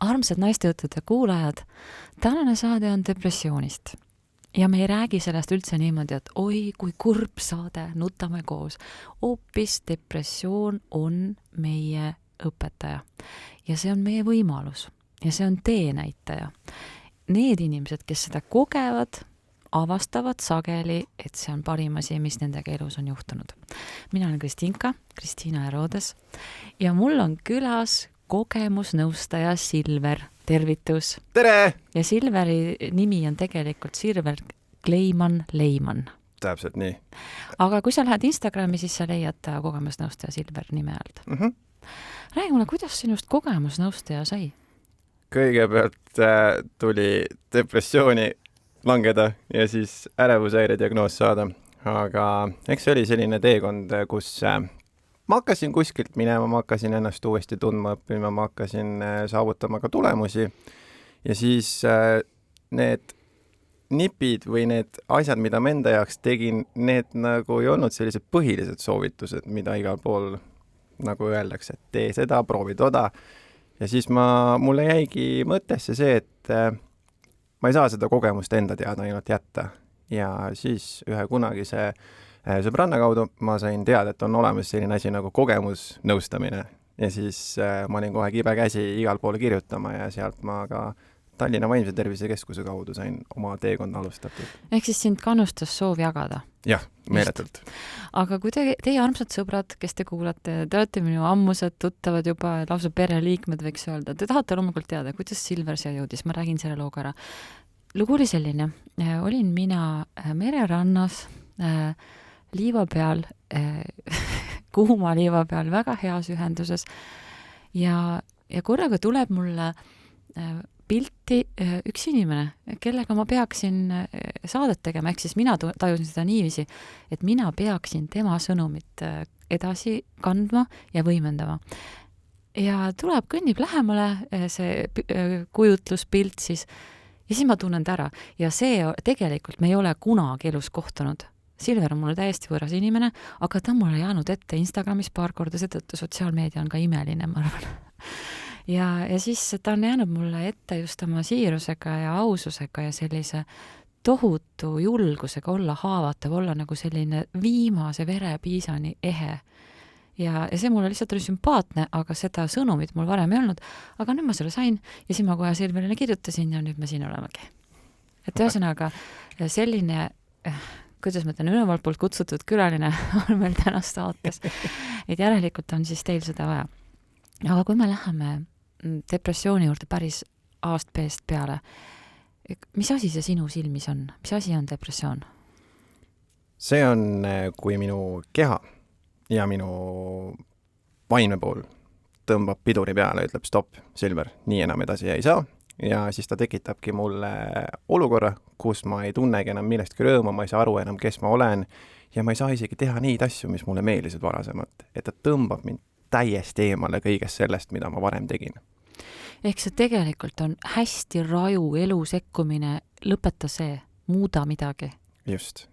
Armsad naistejutude kuulajad, tänane saade on depressioonist. Ja me ei räägi sellest üldse niimoodi, et oi, kui kurb saade, nutame koos. Hoopis depressioon on meie õpetaja. Ja see on meie võimalus. Ja see on teenäitaja. Need inimesed, kes seda kogevad, avastavad sageli, et see on parim asi, mis nendega elus on juhtunud. Mina olen Kristiina Herodes ja mul on külas kogemusnõustaja Silver. Tervitus! Tere! Ja Silveri nimi on tegelikult Silver Kleiman-Leiman. Täpselt nii. Aga kui sa lähed Instagrami, siis sa leiad kogemusnõustaja Silver nime alt. Räägi mulle, kuidas sinust kogemusnõustaja sai? Kõigepealt tuli depressiooni langeda ja siis ärevushäire diagnoos saada. Aga eks see oli selline teekond, kus ma hakkasin kuskilt minema, ma hakkasin ennast uuesti tundma õppima, ma hakkasin saavutama ka tulemusi ja siis need nipid või need asjad, mida ma enda jaoks tegin, need nagu ei olnud sellised põhilised soovitused, mida igal pool nagu öeldakse, et tee seda, proovi toda. Ja siis mulle jäigi mõttesse see, et ma ei saa seda kogemust enda teada ainult jätta. Ja siis ühe kunagise sõbranna kaudu ma sain teada, et on olemas selline asi nagu kogemusnõustamine. Ja siis ma olin kohe kibe käsi igal poole kirjutama ja sealt ma ka Tallinna Vaimse Tervise Keskuse kaudu sain oma teekonda alustatud. Ehk siis sind kannustas soov jagada? Jah, meeletult. Aga kui teie armsad sõbrad, kes te kuulate, te olete minu ammused tuttavad juba, lausa pereliikmed võiks öelda. Te tahate loomulikult teada, kuidas Silver siia jõudis. Ma räägin selle looga ära. Lugu oli selline. Olin mina mererannas liiva peal, kuuma liiva peal, väga heas ühenduses ja korraga tuleb mulle pilti üks inimene, kellega ma peaksin saadet tegema, ehk siis mina tajusin seda niiviisi, et mina peaksin tema sõnumit edasi kandma ja võimendama. Ja tuleb, kõnnib lähemale see kujutluspilt siis, ja siis ma tunnen ta ära. Ja see tegelikult me ei ole kunagi elus kohtunud. Silver on mulle täiesti võõras inimene, aga ta on mulle jäänud ette Instagramis paar korda, seetõttu sotsiaalmeedia on ka imeline, ma arvan. Ja siis ta on jäänud mulle ette just oma siirusega ja aususega ja sellise tohutu julgusega olla haavatav, olla nagu selline viimase verepiisani ehe. Ja see mulle lihtsalt oli sümpaatne, aga seda sõnumit mul varem ei olnud. Aga nüüd ma selle sain ja siis ma kohe Silverile kirjutasin ja nüüd me siin olemegi. Et ühesõnaga selline, kuidas ma ütlen, ülevalt poolt kutsutud külaline on meil tänast saates. Et järelikult on siis teil seda vaja. Aga kui me läheme depressiooni juurde päris A-st peale, mis asi see sinu silmis on? Mis asi on depressioon? See on, kui minu keha ja minu vaimne pool tõmbab piduri peale, ütleb stopp, Silver, nii enam edasi ei saa. Ja siis ta tekitabki mulle olukorra, kus ma ei tunnegi enam millestki rõõmu, ma ei saa aru enam, kes ma olen ja ma ei saa isegi teha neid asju, mis mulle meeldisid varasemalt. Et ta tõmbab mind täiesti eemale kõigest sellest, mida ma varem tegin. Ehk see tegelikult on hästi raju elu sekkumine, lõpeta see, muuda midagi. Just.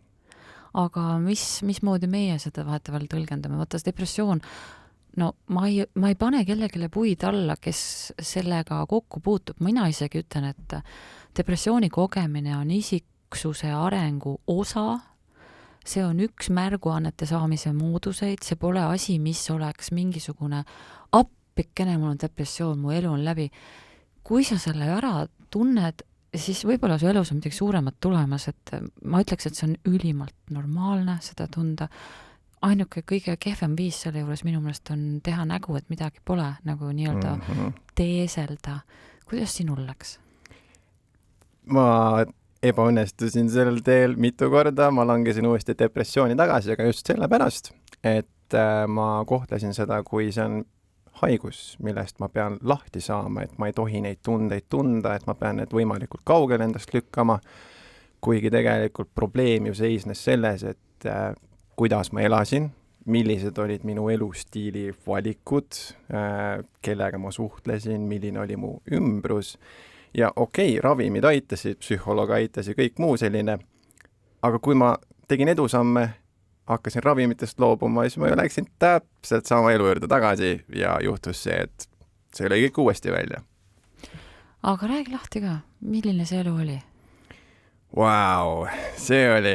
Aga mismoodi meie seda vahetevahel tõlgendame? Vaata, depressioon, no ma ei pane kellelegi puid alla, kes sellega kokku puutub. Mina isegi ütlen, et depressiooni kogemine on isiksuse arengu osa. See on üks märguannete saamise mooduseid, see pole asi, mis oleks mingisugune appikene, mul on depressioon, mu elu on läbi. Kui sa selle ära tunned, siis võib-olla su elus on midagi suuremat tulemas, et ma ütleks, et see on ülimalt normaalne seda tunda. Ainuke kõige kehvem viis selle juures minu meelest on teha nägu, et midagi pole, nagu nii-öelda teeselda. Kuidas sinul läks? Ma ebaõnnestusin sellel teel mitu korda, ma langesin uuesti depressiooni tagasi, aga just sellepärast, et ma kohtlesin seda, kui see on haigus, millest ma pean lahti saama, et ma ei tohi neid tundeid tunda, et ma pean need võimalikult kaugele endast lükkama, kuigi tegelikult probleem ju seisnes selles, et kuidas ma elasin, millised olid minu elustiili valikud, kellega ma suhtlesin, milline oli mu ümbrus. Ja ravimid aitasid, psühholoog aitasid, kõik muu selline. Aga kui ma tegin edusamme hakkasin ravimitest loobuma, siis ma ju läksin täpselt sama elu juurde tagasi ja juhtus see, et see lõi kõik uuesti välja. Aga räägi lahti ka, milline see elu oli? Vau, see oli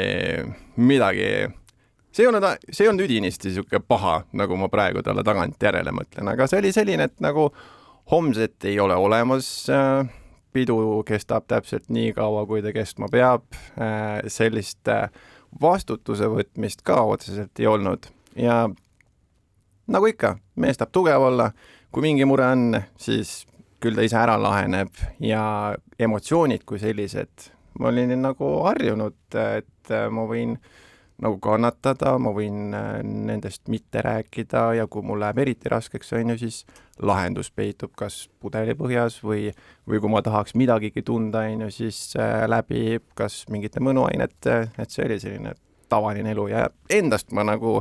midagi, see ei olnud üdinisti siuke paha, nagu ma praegu talle tagant järele mõtlen, aga see oli selline, et nagu homset ei ole olemas, pidu kestab täpselt nii kaua, kui ta kestma peab, sellist vastutuse võtmist ka otseselt ei olnud ja nagu ikka, mees tahab tugev olla, kui mingi mure on, siis küll ta ise ära laheneb ja emotsioonid kui sellised, ma olin nagu harjunud, et ma võin nagu kannatada, ma võin nendest mitte rääkida ja kui mul läheb eriti raskeks, on ju, siis lahendus peitub kas pudeli põhjas või kui ma tahaks midagigi tunda, on ju, siis läbi kas mingite mõnuainete, et see oli selline tavaline elu ja endast ma nagu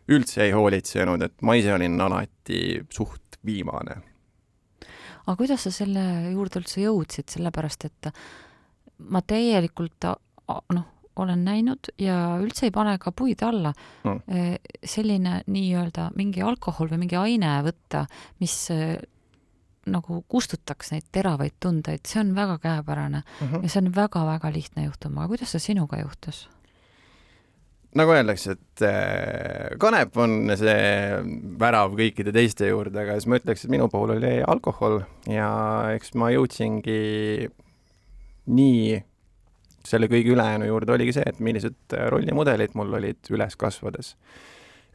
üldse ei hoolitsenud, et ma ise olin alati suht viimane. Aga kuidas sa selle juurde üldse jõudsid, sellepärast et ma täielikult olen näinud ja üldse ei pane ka puid alla selline nii-öelda mingi alkohol või mingi aine võtta, mis nagu kustutaks neid teravaid tundeid, see on väga käepärane ja see on väga-väga lihtne juhtum, aga kuidas see sinuga juhtus? Nagu öeldakse, et kanep on see värav kõikide teiste juurde, aga siis ma ütleks, et minu puhul oli alkohol ja eks ma jõudsingi nii selle kõige ülejäänu juurde oligi see, et millised rollimudelid mul olid üles kasvades.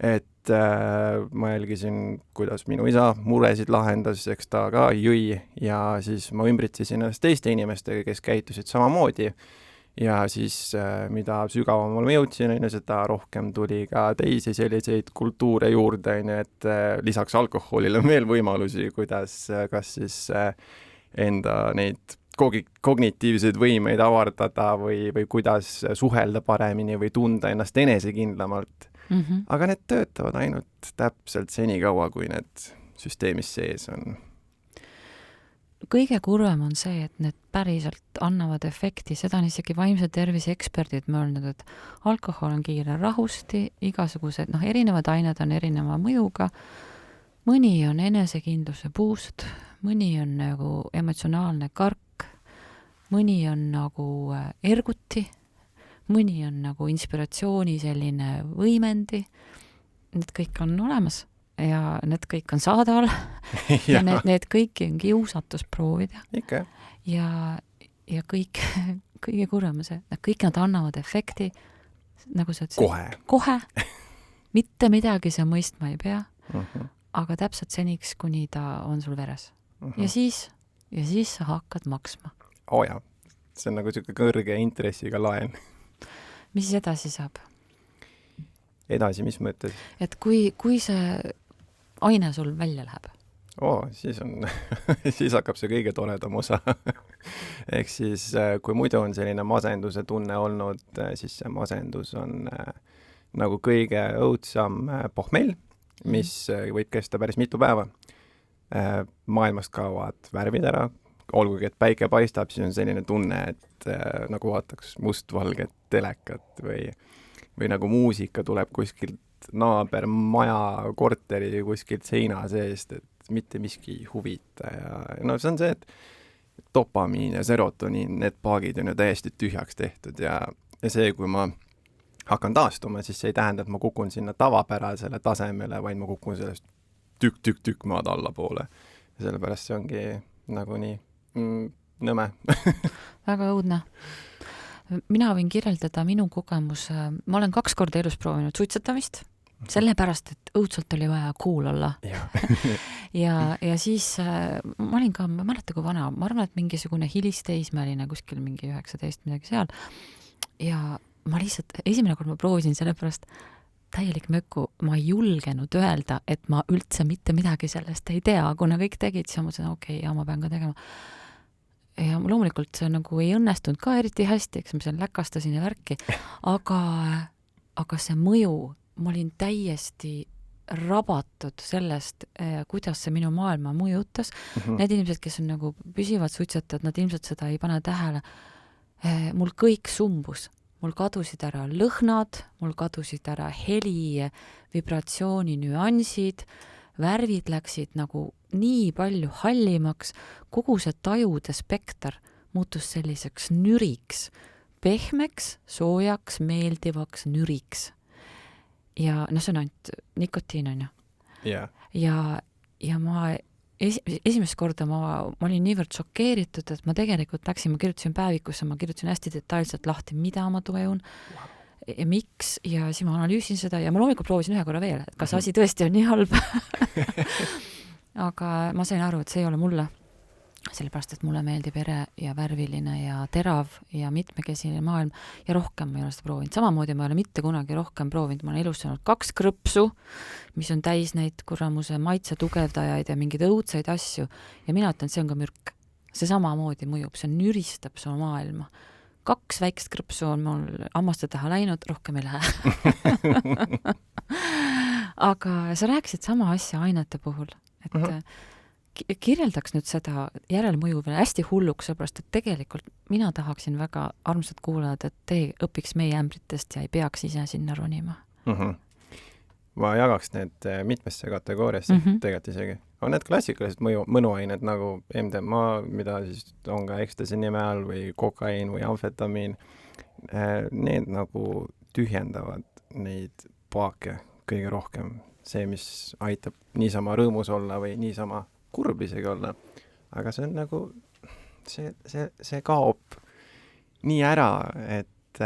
Et ma jälgisin, kuidas minu isa muresid lahendas, eks ta ka jõi ja siis ma ümbritsesin ennast teiste inimestega, kes käitusid samamoodi. Ja siis mida sügavamal ma jõudsin, seda rohkem tuli ka teisi selliseid kultuure juurde, et lisaks alkoholile on veel võimalusi, kuidas kas siis enda neid kognitiivseid võimeid avardada või kuidas suhelda paremini või tunda ennast enesekindlamalt. Aga need töötavad ainult täpselt senikaua, kui need süsteemis sees on. Kõige kurvem on see, et need päriselt annavad efekti, seda on isegi vaimse tervise eksperdid mõelnud, et alkohol on kiire rahusti, igasugused, erinevad ained on erineva mõjuga, mõni on enesekindluse boost, mõni on nagu emotsionaalne kark, mõni on nagu erguti, mõni on nagu inspiratsiooni selline võimendi, need kõik on olemas ja need kõik on saadaval ja need kõiki on kiusatus proovida. Ikka. Ja kõige kurvem on see, kõik nad annavad efekti, nagu sa ütlesid. Kohe. Mitte midagi sa mõistma ei pea, aga täpselt seniks, kuni ta on sul veres. Ja siis sa hakkad maksma. Jah, see on nagu selline kõrge intressiga laen. Mis edasi saab? Edasi, mis mõttes? Et kui see aine sul välja läheb? Siis hakkab see kõige toredam osa. Ehk siis, kui muidu on selline masenduse tunne olnud, siis see masendus on nagu kõige õudsam pohmell, mis võib kesta päris mitu päeva. Maailmast kaovad värvid ära, olgugi, et päike paistab, siis on selline tunne, et nagu vaataks mustvalget telekat või nagu muusika tuleb kuskilt naaber maja korteri kuskilt seina seest, et mitte miski huvita ja see on see, et dopamiin ja serotoniin, need paagid on ju täiesti tühjaks tehtud ja see, kui ma hakkan taastuma, siis see ei tähenda, et ma kukun sinna tavapärasele tasemele, vaid ma kukun sellest tükk maad allapoole. Ja sellepärast see ongi nagu nii nõme. Väga õudne. Mina võin kirjeldada minu kogemus. Ma olen 2 korda elus proovinud suitsetamist, sellepärast, et õudselt oli vaja cool olla. ja siis ma olin ka, ma mäleta kui vana, ma arvan, et mingisugune hilisteismeline, kuskil mingi 19 midagi seal. Ja ma lihtsalt, esimene kord ma proovisin sellepärast täielik mökku, ma ei julgenud öelda, et ma üldse mitte midagi sellest ei tea, kuna kõik tegid, siis ma mõtlesin, ma pean ka tegema. Ja loomulikult see nagu ei õnnestunud ka eriti hästi, eks ma seal läkastasin ja värki, aga see mõju, ma olin täiesti rabatud sellest, kuidas see minu maailma mõjutas. Need inimesed, kes on nagu püsivad suitsetajad, nad ilmselt seda ei pane tähele. Mul kõik sumbus. mul kadusid ära lõhnad, mul kadusid ära heli, vibratsiooni nüansid, värvid läksid nagu nii palju hallimaks, kogu see tajude spekter muutus selliseks nüriks, pehmeks, soojaks, meeldivaks nüriks. Ja no see on ainult nikotiin, on ju. Yeah. Ja ma esimest korda ma olin niivõrd šokeeritud, et ma tegelikult läksin, ma kirjutasin päevikusse, ma kirjutasin hästi detailselt lahti, mida ma tujun ja miks, ja siis ma analüüsin seda ja ma loomulikult proovisin ühe korra veel, et kas asi tõesti on nii halb. Aga ma sain aru, et see ei ole mulle, sellepärast, et mulle meeldib ere ja värviline ja terav ja mitmekesine maailm ja rohkem ma ei ole seda proovinud. Samamoodi ma ei ole mitte kunagi rohkem proovinud, ma olen elus saanud 2 krõpsu, mis on täis neid kuramuse maitse tugevdajaid ja mingeid õudseid asju ja mina ütlen, see on ka mürk. See samamoodi mõjub, see nüristab su maailma. 2 väikest krõpsu on mul hammaste taha läinud, rohkem ei lähe. Aga sa rääkisid sama asja ainete puhul, et kirjeldaks nüüd seda järelmõju veel hästi hulluks, sellepärast, et tegelikult mina tahaksin väga armsad kuulajad, et te õpiks meie ämbritest ja ei peaks ise sinna ronima. Ma jagaks need mitmesse kategooriasse tegelikult isegi. On need klassikalised mõnuained nagu MDMA, mida siis on ka ekstasi nime all või kokaiin või amfetamiin. Need nagu tühjendavad neid paake kõige rohkem. See, mis aitab niisama rõõmus olla või niisama kurb isegi olla, aga see on nagu, see kaob nii ära, et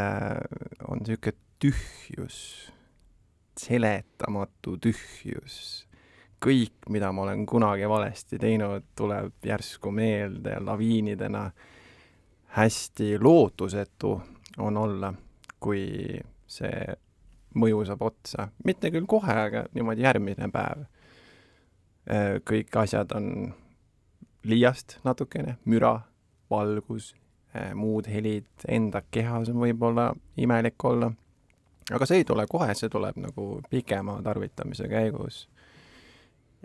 on niisugune tühjus, seletamatu tühjus. Kõik, mida ma olen kunagi valesti teinud, tuleb järsku meelde laviinidena. Hästi lootusetu on olla, kui see mõju saab otsa. Mitte küll kohe, aga niimoodi järgmine päev. Kõik asjad on liiast natukene, müra, valgus, muud helid, enda kehas on võib-olla imelik olla. Aga see ei tule kohe, see tuleb nagu pikema tarvitamise käigus.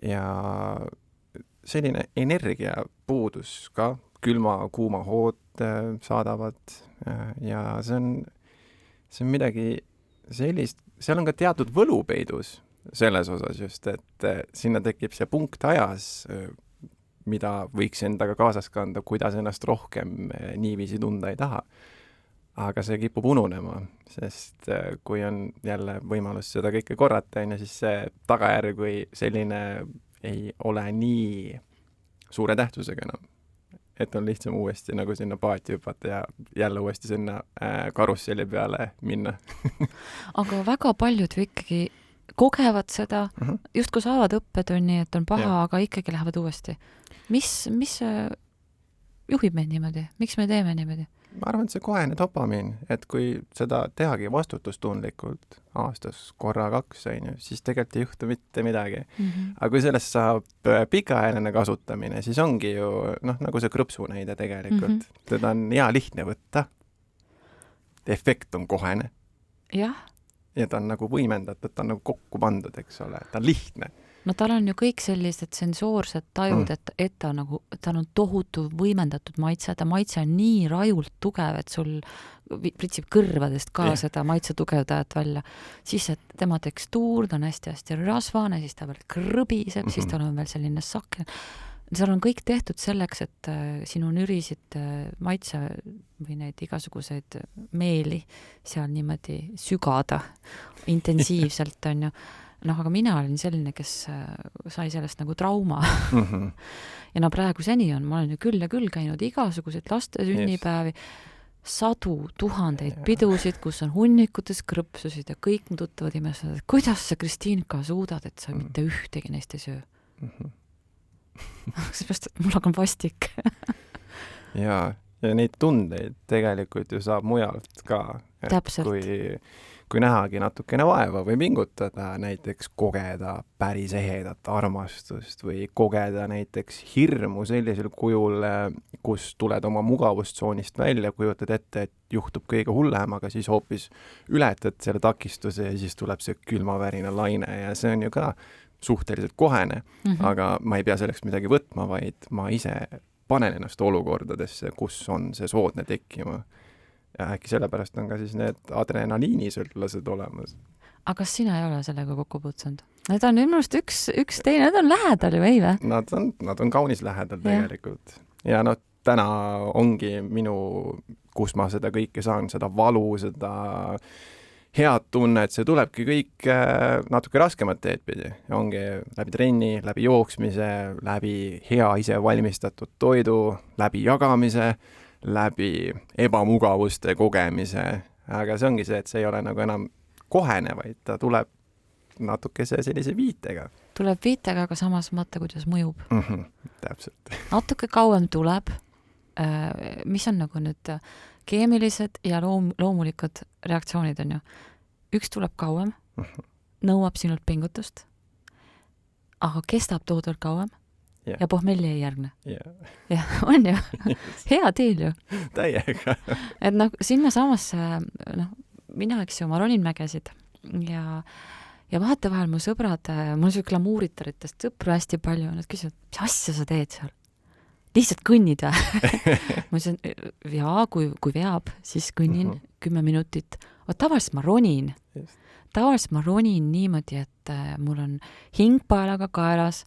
Ja selline energiapuudus ka, külma-kuuma hood saadavad ja see on midagi sellist, seal on ka teatud võlupeidus selles osas just, et sinna tekib see punkt ajas, mida võiks endaga kaasas kanda, kuidas ennast rohkem niiviisi tunda ei taha. Aga see kipub ununema, sest kui on jälle võimalus seda kõike korrata, siis see tagajärg või selline ei ole nii suure tähtsusega enam. Et on lihtsam uuesti nagu sinna paati hüpata ja jälle uuesti sinna karusselli peale minna. Aga väga paljud ju ikkagi kogevad seda, just kui saavad õppetunni, et on paha, aga ikkagi lähevad uuesti. Mis juhib meid niimoodi? Miks me teeme niimoodi? Ma arvan, et see kohene dopamiin, et kui seda tehagi vastutustundlikult aastas korra 2, siis tegelikult ei juhtu mitte midagi. Aga kui sellest saab pikaajaline kasutamine, siis ongi ju nagu see krõpsu näide tegelikult. Teda on hea lihtne võtta. Efekt on kohene. Jah. Ja ta on nagu võimendatud, ta on nagu kokku pandud, eks ole. Ta on lihtne. No tal on ju kõik sellised sensoorsed tajud, et ta on tohutu võimendatud maitse, ta maitse on nii rajult tugev, et sul pritsib kõrvadest ka seda maitse tugevdajat välja. Siis tema tekstuur, ta on hästi-hästi rasvane, siis ta veel krõbiseb, siis tal on veel selline sakel. Seal on kõik tehtud selleks, et sinu nürisid maitse või neid igasuguseid meeli seal niimoodi sügada intensiivselt, on ju. Aga mina olin selline, kes sai sellest nagu trauma. Ja praegu seni on, ma olen ju küll ja küll käinud igasuguseid laste sünnipäevi, 100 000 pidusid, kus on hunnikutes krõpsusid ja kõik mu tuttavad imestavad, et kuidas sa, Kristiinka, suudad, et sa mitte ühtegi neist ei söö. Seepärast, et mul on vastik. ja neid tundeid tegelikult ju saab mujalt ka. Täpselt. Kui nähagi natukene vaeva või pingutada, näiteks kogeda päris ehedat armastust või kogeda näiteks hirmu sellisel kujul, kus tuled oma mugavustsoonist välja, kujutad ette, et juhtub kõige hullem, aga siis hoopis ületad selle takistuse ja siis tuleb see külmavärina laine ja see on ju ka suhteliselt kohene, aga ma ei pea selleks midagi võtma, vaid ma ise panen ennast olukordadesse, kus on see soodne tekkima. äkki sellepärast on ka siis need adrenaliinisõltlased olemas. aga kas sina ei ole sellega kokku puutunud? Need on minu arust üks teine, need on lähedal ju, ei või? Nad on kaunis lähedal tegelikult. Ja no täna ongi kus ma seda kõike saan, seda valu, seda head tunnet, see tulebki kõik natuke raskemat teed pidi. Ongi läbi trenni, läbi jooksmise, läbi hea ise valmistatud toidu, läbi jagamise, läbi ebamugavuste kogemise. Aga see ongi see, et see ei ole nagu enam kohene, vaid ta tuleb natukese sellise viitega. Tuleb viitega, aga samas mõtte, kuidas mõjub. Täpselt. Natuke kauem tuleb, mis on nagu nüüd keemilised ja loomulikud reaktsioonid on ju. Üks tuleb kauem, nõuab sinult pingutust, aga kestab toodult kauem ja pohmelli ei järgne. Ja, on ju. Hea diil ju. Täiega. Et nagu sinna samasse, mina, eks ju, ma ronin mägesid ja vahetevahel mu sõbrad, mul on glamuuritaritest sõpru hästi palju, nad küsivad, mis asja sa teed seal? Lihtsalt kõnnid või? Ma ütlesin, jaa, kui veab, siis kõnnin 10 minutit. Tavaliselt ma ronin. Tavaliselt ma ronin niimoodi, et mul on hingpaelaga kaeras,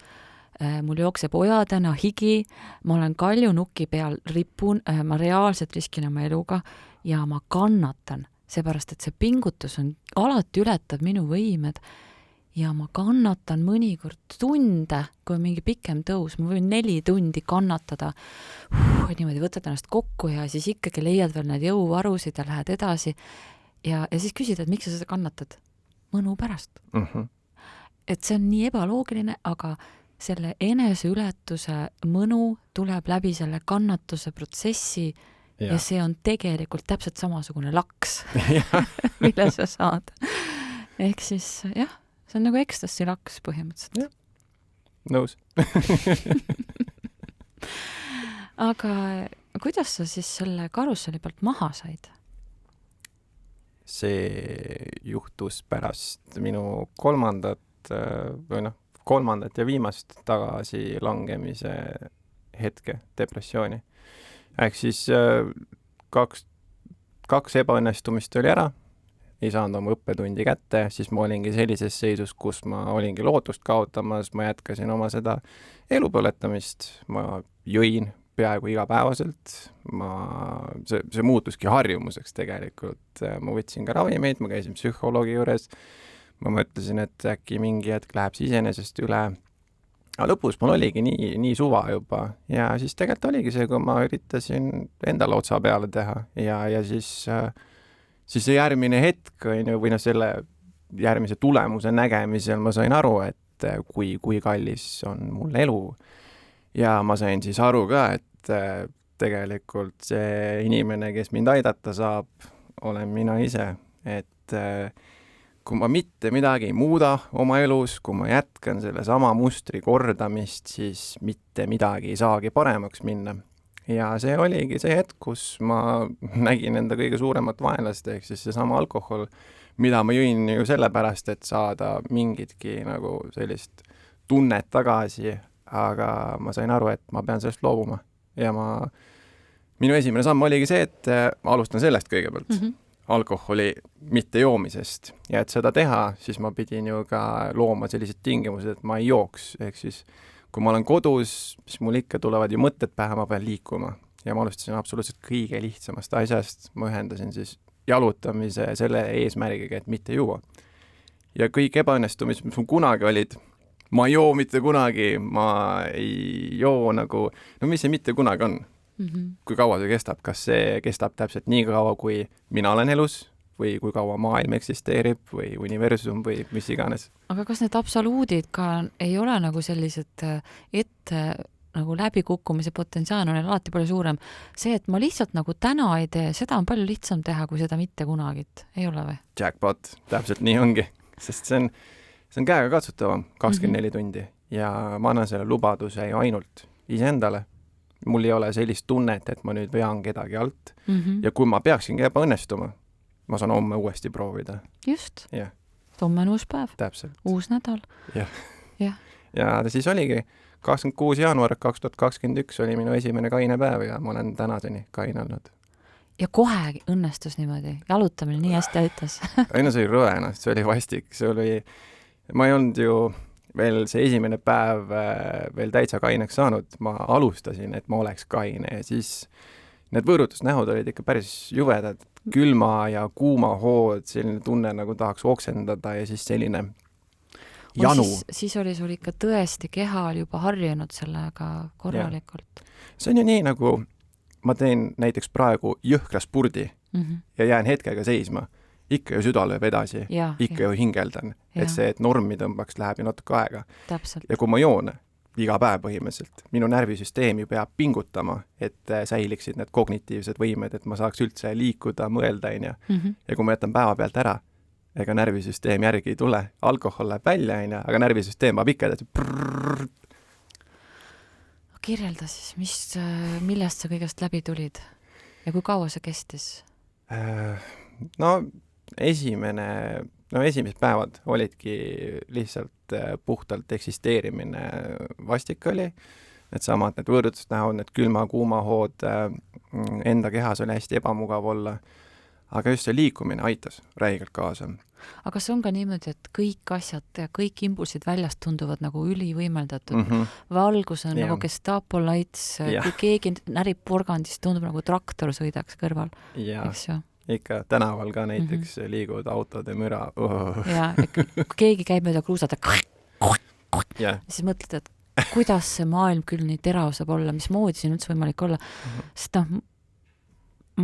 mul jookseb ojadena higi, ma olen kaljunuki peal, ripun, ma reaalselt riskin oma eluga ja ma kannatan, seepärast, et see pingutus on alati ületab minu võimed ja ma kannatan mõnikord tunde, kui on mingi pikem tõus, ma võin 4 tundi kannatada. Niimoodi võtad ennast kokku ja siis ikkagi leiad veel need jõuvarusid ja lähed edasi ja siis küsid, et miks sa seda kannatad? Mõnu pärast. Et see on nii ebaloogiline, aga selle eneseületuse mõnu tuleb läbi selle kannatuse protsessi ja see on tegelikult täpselt samasugune laks, mille sa saad. Ehk siis, jah, see on nagu ekstasi laks põhimõtteliselt. Nõus. Aga kuidas sa siis selle karusselli pealt maha said? See juhtus pärast minu kolmandat ja viimast tagasi langemise hetke, depressiooni. Ehk siis kaks ebaõnnestumist oli ära, ei saanud oma õppetundi kätte, siis ma olingi sellises seisus, kus ma olingi lootust kaotamas, ma jätkasin oma seda elupõletamist, ma jõin peaaegu igapäevaselt, see muutuski harjumuseks tegelikult, ma võtsin ka ravimeid, ma käisin psühholoogi juures, ma mõtlesin, et äkki mingi hetk läheb see iseenesest üle. Aga lõpus mul oligi nii suva juba ja siis tegelikult oligi see, kui ma üritasin endale otsa peale teha ja siis see järgmine hetk või selle järgmise tulemuse nägemisel ma sain aru, et kui kallis on mul elu ja ma sain siis aru ka, et tegelikult see inimene, kes mind aidata saab, olen mina ise, et kui ma mitte midagi ei muuda oma elus, kui ma jätkan selle sama mustri kordamist, siis mitte midagi ei saagi paremaks minna. Ja see oligi see hetk, kus ma nägin enda kõige suuremat vaenlast, ehk siis see sama alkohol, mida ma jõin ju sellepärast, et saada mingitki nagu sellist tunnet tagasi, aga ma sain aru, et ma pean sellest loobuma. Ja minu esimene samm oligi see, et alustan sellest kõigepealt. Alkoholi mitte joomisest ja et seda teha, siis ma pidin ju ka looma sellised tingimused, et ma ei jooks, ehk siis kui ma olen kodus, siis mul ikka tulevad ju mõtted pähe, ma pean liikuma ja ma alustasin absoluutselt kõige lihtsamast asjast, ma ühendasin siis jalutamise selle eesmärgiga, et mitte juua. Ja kõik ebaõnnestumised, mis mul kunagi olid, ma ei joo mitte kunagi, ma ei joo nagu, mis see mitte kunagi on? Kui kaua see kestab, kas see kestab täpselt nii kaua, kui mina olen elus või kui kaua maailm eksisteerib või universum või mis iganes. Aga kas need absoluudid ka ei ole nagu sellised ette nagu läbikukkumise potentsiaal on alati palju suurem? See, et ma lihtsalt nagu täna ei tee, seda on palju lihtsam teha, kui seda mitte kunagit. Ei ole või? Jackpot, täpselt nii ongi, sest see on käega katsutavam 24 tundi ja ma annan selle lubaduse ju ainult iseendale. Mul ei ole sellist tunnet, et ma nüüd vean kedagi alt. Ja kui ma peaksingi ebaõnnestuma, ma saan homme uuesti proovida. Just. Homme on uus päev. Täpselt. Uus nädal. Ja siis oligi 26. jaanuar 2021 oli minu esimene kaine päev ja ma olen tänaseni kaine olnud. ja kohe õnnestus niimoodi, jalutamine nii hästi aitas. ei no see oli rõve, noh, see oli vastik, ma ei olnud ju veel see esimene päev veel täitsa kaineks saanud, ma alustasin, et ma oleks kaine ja siis need võõrutusnähud olid ikka päris juvedad, külma ja kuuma hood, selline tunne nagu tahaks oksendada ja siis selline janu. Siis oli sul ikka tõesti kehal juba harjunud sellega korralikult. See on ju nii, nagu ma teen näiteks praegu jõhkra spurdi ja jään hetkega seisma. Ikka ju süda lööb edasi, ikka ju hingeldan. Et see, et normi tõmbaks, läheb ju natuke aega. Täpselt. Ja kui ma joon iga päev põhimõtteliselt, minu närvisüsteem ju peab pingutama, et säiliksid need kognitiivsed võimed, et ma saaks üldse liikuda, mõelda, ja kui ma jätan päeva pealt ära, ega närvisüsteem järgi ei tule, alkohol läheb välja, aga närvisüsteem peab ikka edasi. Kirjelda siis, millest sa kõigest läbi tulid ja kui kaua see kestis? No esimesed päevad olidki lihtsalt puhtalt eksisteerimine, vastik oli, need võõrutusnähud, need külma-kuuma hood, enda kehas oli hästi ebamugav olla, aga just see liikumine aitas räigelt kaasa. Aga see on ka niimoodi, et kõik asjad ja kõik impulsid väljast tunduvad nagu ülivõimeldatud. Valgus on nagu Gestapo lights, kui keegi närib porgandist, tundub nagu traktor sõidaks kõrval. Eks ju? Ikka tänaval ka näiteks liiguvad autode müra. Ja keegi käib mööda kruusad ja siis mõtled, et kuidas see maailm küll nii terav saab olla, mismoodi siin üldse võimalik olla. Sest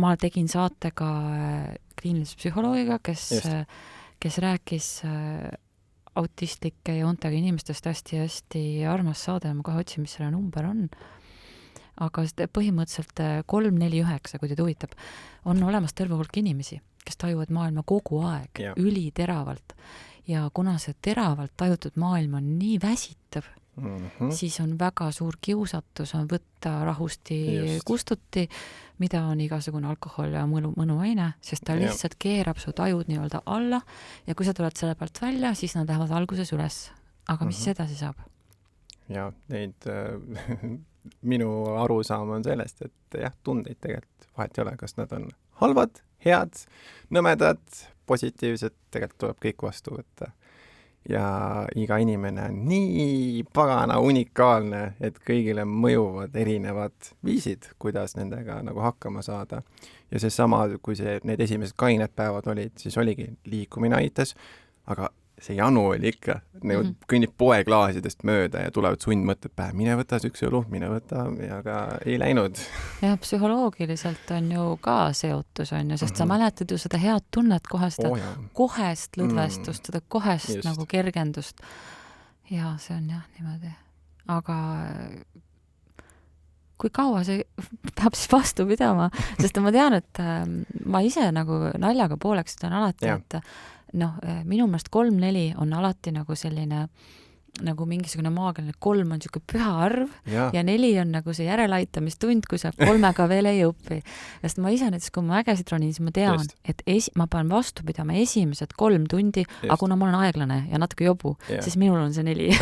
ma tegin saatega kliinilise psühholoogiga, kes rääkis autistlike joontega inimestest hästi armas saade, ma kohe otsin, mis selle number on. Aga põhimõtteliselt 349, kui teid huvitab, on olemas terve hulk inimesi, kes tajuvad maailma kogu aeg, üliteravalt. Ja kuna see teravalt tajutud maailm on nii väsitav, siis on väga suur kiusatus on võtta rahusti kustuti, mida on igasugune alkohol ja mõnuaine, sest ta lihtsalt keerab su tajud nii-öelda alla ja kui sa tuled selle pealt välja, siis nad lähevad alguses üles. Aga mis edasi saab? Ja neid minu arusaam on sellest, et tundeid tegelikult vahet ei ole, kas nad on halvad, head, nõmedad, positiivsed, tegelikult tuleb kõik vastu võtta. Ja iga inimene on nii pagana unikaalne, et kõigile mõjuvad erinevad viisid, kuidas nendega nagu hakkama saada. Ja see sama, kui need esimesed kained päevad olid, siis oligi liikumine aitas, aga see janu oli ikka, nagu kõnnib poeklaasidest mööda ja tulevad sundmõtted pähe, mine võta üks õlu, mine võta, aga ei läinud. Ja psühholoogiliselt on ju ka seotus, on ju, sest sa mäletad ju seda head tunnet, kohest lõdvestust, seda kohest nagu kergendust. Ja see on niimoodi. Aga kui kaua see peab siis vastu pidama, sest ma tean, et ma ise nagu naljaga pooleks seda on alati, et minu meelest 3-4 on alati nagu selline nagu mingisugune maagiline, 3 on siuke püha arv ja 4 on nagu see järeleaitamistund, kui sa 3-ga veel ei õpi. Sest ma ise näiteks, kui ma ägesid ronin, siis ma tean, et ma pean vastu pidama esimesed 3 tundi, aga kuna ma olen aeglane ja natuke jobu, siis minul on see 4.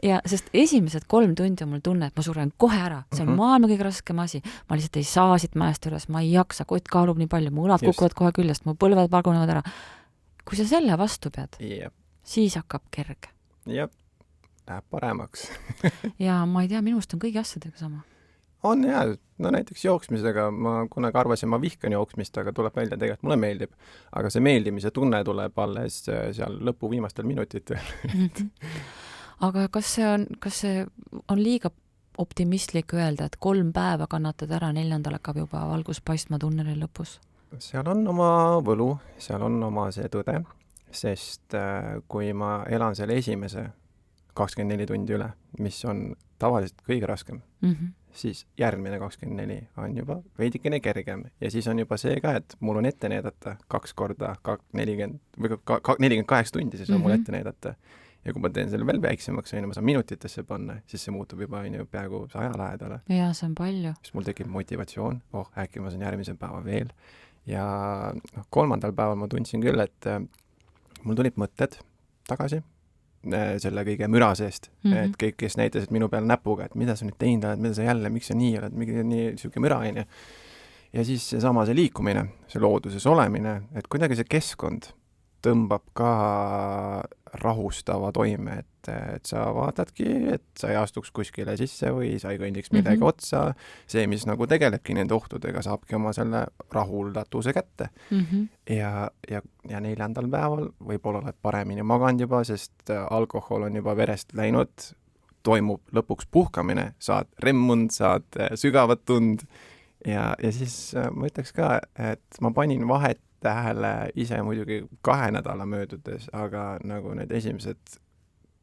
Ja sest esimesed 3 tundi on mul tunne, et ma suren kohe ära. See on maailma kõige raskem asi. Ma lihtsalt ei saa siit mäest üles, ma ei jaksa, kott kaalub nii palju, mu ulad kukuvad kohe küljest, mu põlved pagunevad ära. Kui sa selle vastu pead, siis hakkab kerge. Jah, läheb paremaks. Ja ma ei tea, minust on kõigi asjadega sama. On näiteks jooksmisega, ma kunagi arvasin, ma vihkan jooksmist, aga tuleb välja, tegelikult mulle meeldib. Aga see meeldimise tunne tuleb alles seal lõpu viimastel minutitel. Aga kas see on liiga optimistlik öelda, et 3 päeva kannatad ära, 4. hakkab juba valgus paistma tunneli lõpus? Seal on oma võlu, seal on oma see tõde. Sest kui ma elan selle esimese 24 tundi üle, mis on tavaliselt kõige raskem, siis järgmine 24 on juba veidikene kergem. Ja siis on juba see ka, et mul on ette näidata 2 korda 48 tundi, siis on mul ette näidata. Ja kui ma teen selle veel väiksemaks, ma saan minutitesse panna, siis see muutub juba peaaegu 100 lähedale. Ja see on palju. Siis mul tekib motivatsioon, äkki ma saan järgmise päeva veel. Ja 3. päeval ma tundsin küll, et mul tulid mõtted tagasi selle kõige müra seest, et kõik, kes näitasid minu peale näpuga, et mida sa nüüd teinud oled, mida sa jälle, miks sa nii oled, nii siuke müra, ja siis see liikumine, see looduses olemine, et kuidagi see keskkond tõmbab ka rahustava toime, et sa vaatadki, et sa ei astuks kuskile sisse või sa ei kõndiks midagi otsa. See, mis nagu tegelebki nende ohtudega, saabki oma selle rahuldatuse kätte. Ja 4. päeval võib-olla oled paremini maganud juba, sest alkohol on juba verest läinud, toimub lõpuks puhkamine, saad remmund, saad sügavat tund ja siis ma ütleks ka, et ma panin vahet tähele ise muidugi 2 nädala möödudes, aga nagu need esimesed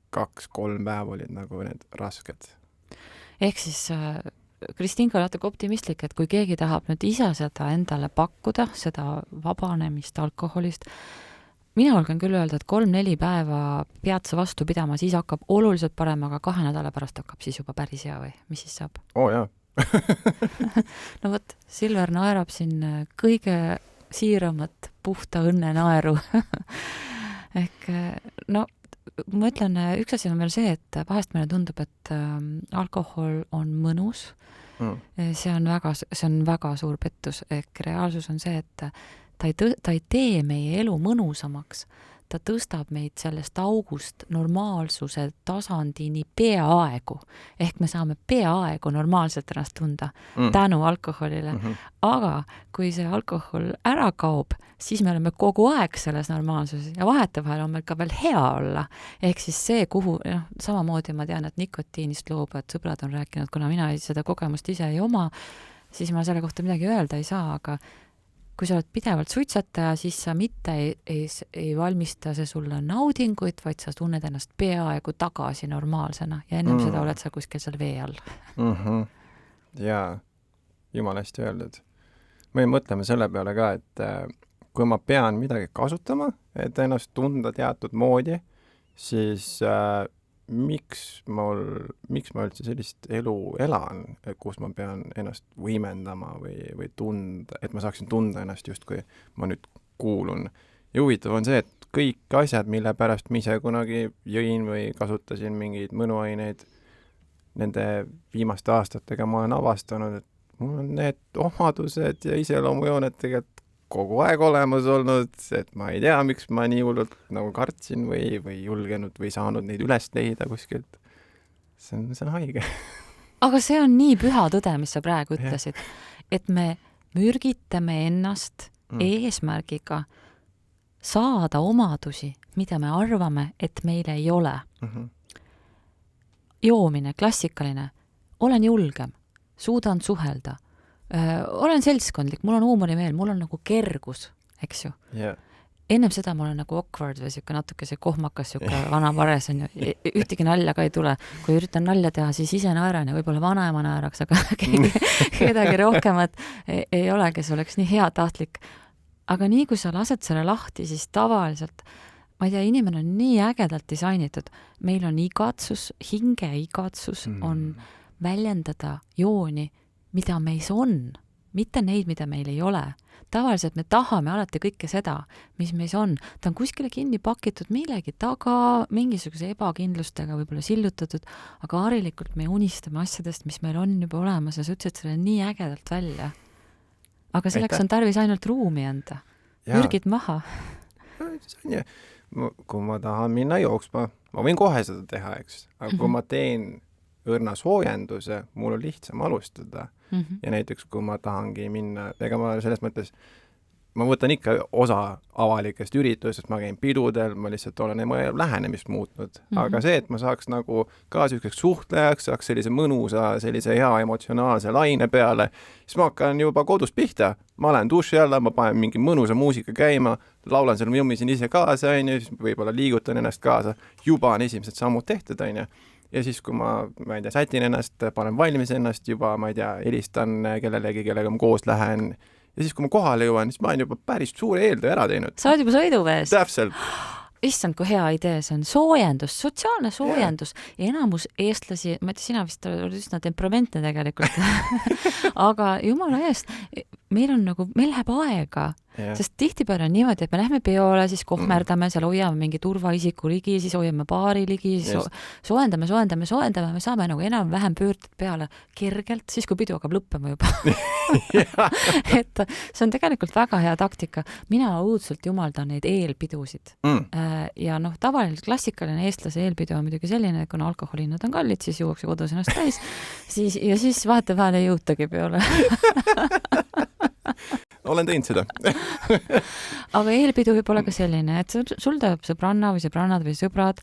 2-3 päeva olid nagu need rasked. Ehk siis Kristinka on natuke optimistlik, et kui keegi tahab nüüd ise seda endale pakkuda, seda vabanemist alkoholist, mina julgen küll öelda, et 3-4 päeva pead sa vastu pidama, siis hakkab oluliselt parem, aga 2 nädala pärast hakkab siis juba päris hea või mis siis saab? Jaa. No võt, Silver naerab siin kõige siiramat puhta õnne naeru. Ehk no ma ütlen, üks asi on veel see, et vahest meile tundub, et alkohol on mõnus. See on väga suur pettus. Ehk reaalsus on see, et ta ei tee meie elu mõnusamaks. Ta tõstab meid sellest august normaalsuse tasandini peaaegu. Ehk me saame peaaegu normaalselt ennast tunda tänu alkoholile. Aga kui see alkohol ära kaob, siis me oleme kogu aeg selles normaalsuses ja vahetevahel on meil ka veel hea olla. Ehk siis see, kuhu, samamoodi ma tean, et nikotiinist loobujad sõbrad on rääkinud, kuna mina seda kogemust ise ei oma, siis ma selle kohta midagi öelda ei saa, aga kui sa oled pidevalt suitsetaja, siis sa mitte ei valmista see sulle naudinguid, vaid sa tunned ennast peaaegu tagasi normaalsena ja ennem seda oled sa kuskil seal vee all. Jaa, jumala hästi öeldud. Me mõtleme selle peale ka, et kui ma pean midagi kasutama, et ennast tunda teatud moodi, siis miks ma üldse sellist elu elan, kus ma pean ennast võimendama või tunda, et ma saaksin tunda ennast justkui ma nüüd kuulun. Ja huvitav on see, et kõik asjad, mille pärast ma ise kunagi jõin või kasutasin mingeid mõnuaineid, nende viimaste aastatega ma olen avastanud, et mul on need omadused ja iseloomujooned tegelikult kogu aeg olemas olnud, et ma ei tea, miks ma nii hullult nagu kartsin või julgenud või saanud neid üles leida kuskilt. See on haige. Aga see on nii püha tõde, mis sa praegu ütlesid, et me mürgitame ennast eesmärgiga saada omadusi, mida me arvame, et meil ei ole. Joomine, klassikaline. Olen julgem, suudan suhelda. Olen seltskondlik, mul on huumorimeel, mul on nagu kergus, eks ju. Ennem seda ma olen nagu awkward või siuke natuke see kohmakas, siuke vana vares on ju, ühtegi nalja ka ei tule. Kui üritan nalja teha, siis ise naeran ja võib-olla vanaema naeraks, aga kedagi rohkemat ei ole, kes oleks nii hea tahtlik. Aga nii, kui sa lased selle lahti, siis tavaliselt, ma ei tea, inimene on nii ägedalt disainitud. Meil on igatsus, hinge igatsus on väljendada jooni, mida meis on, mitte neid, mida meil ei ole. Tavaliselt me tahame alati kõike seda, mis meis on. Ta on kuskile kinni pakitud millegi taga, mingisuguse ebakindlustega võib-olla sillutatud, aga harilikult me unistame asjadest, mis meil on juba olemas ja sa ütlesid selle nii ägedalt välja. Aga selleks on tarvis ainult ruumi anda. Mürgid maha. Kui ma tahan minna jooksma, ma võin kohe seda teha, eks. Aga kui ma teen õrna soojenduse, mul on lihtsam alustada. Ja näiteks, kui ma tahangi minna, ega ma selles mõttes, ma võtan ikka osa avalikest üritustest, ma käin pidudel, ma lihtsalt olen lähenemist muutnud. Aga see, et ma saaks nagu ka selliseks suhtlejaks, saaks sellise mõnusa, sellise hea emotsionaalse laine peale, siis ma hakkan juba kodust pihta. Ma olen duši alla, ma panen mingi mõnusa muusika käima, laulan selle jummisin ise kaasa, võib-olla liigutan ennast kaasa, juba on esimesed sammud tehtud, ja siis, kui ma ei tea, sätin ennast, panen valmis ennast juba, ma ei tea, helistan kellelegi, kellega ma koos lähen. Ja siis, kui ma kohale jõuan, siis ma olen juba päris suure eeltöö ära teinud. Sa oled juba sõiduvees? Täpselt. Issand, kui hea idee, see on soojendus, sotsiaalne soojendus. Ja enamus eestlasi, ma ei tea, sina vist oled üsna temperamentne tegelikult, aga jumala eest, meil läheb aega, sest tihtipeale on niimoodi, et me lähme peole, siis kohmerdame, seal hoiame mingi turvaisiku ligi, siis hoiame baari ligi, siis soojendame, me saame nagu enam-vähem pöörded peale kergelt, siis kui pidu hakkab lõppema juba. Et see on tegelikult väga hea taktika. Mina õudselt jumaldan neid eelpidusid. Ja tavaline klassikaline eestlase eelpidu on muidugi selline, et kuna alkoholinnad on kallid, siis juuakse kodus ennast täis, siis vahetevahel ei jõutagi peole. Olen teinud seda. Aga eelpidu võib olla ka selline, et sul tuleb sõbranna või sõbrannad või sõbrad,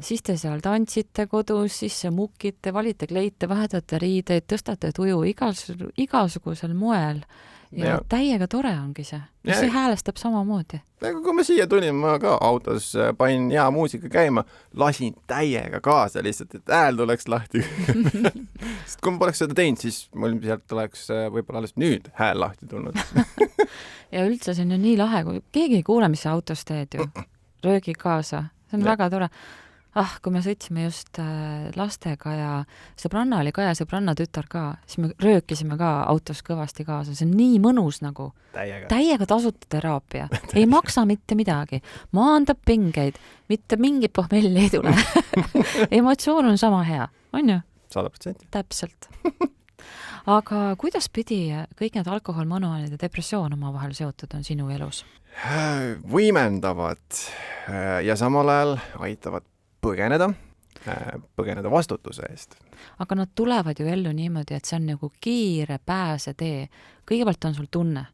siis te seal tantsite kodus, siis mukite, valite kleite, vahetate riideid, tõstate tuju igasugusel moel. Ja täiega tore ongi see. See häälestab samamoodi. Kui ma siia tulin, ma ka autos panin hea muusika käima, lasin täiega kaasa lihtsalt, et hääl tuleks lahti. Sest kui ma poleks seda teinud, siis mul sealt oleks võib-olla alles nüüd hääl lahti tulnud. Ja üldse see on ju nii lahe, kui keegi ei kuule, mis sa autos teed ju. Röögi kaasa. See on väga tore. Kui me sõitsime just lastega ja sõbranna oli ka ja sõbranna tütar ka, siis me röökisime ka autos kõvasti kaasa. See on nii mõnus nagu. Täiega tasuta teraapia. Ei maksa mitte midagi. Maandab pingeid. Mitte mingit pohmelli ei tule. Emotsioon on sama hea. On ju? 100%. Täpselt. Aga kuidas pidi kõik need alkohol, manuaalid ja depressioon oma vahel seotud on sinu elus? Võimendavad ja samal ajal aitavad põgeneda vastutuse eest. Aga nad tulevad ju ellu niimoodi, et see on nagu kiire pääsetee. Kõigepealt on sul tunne.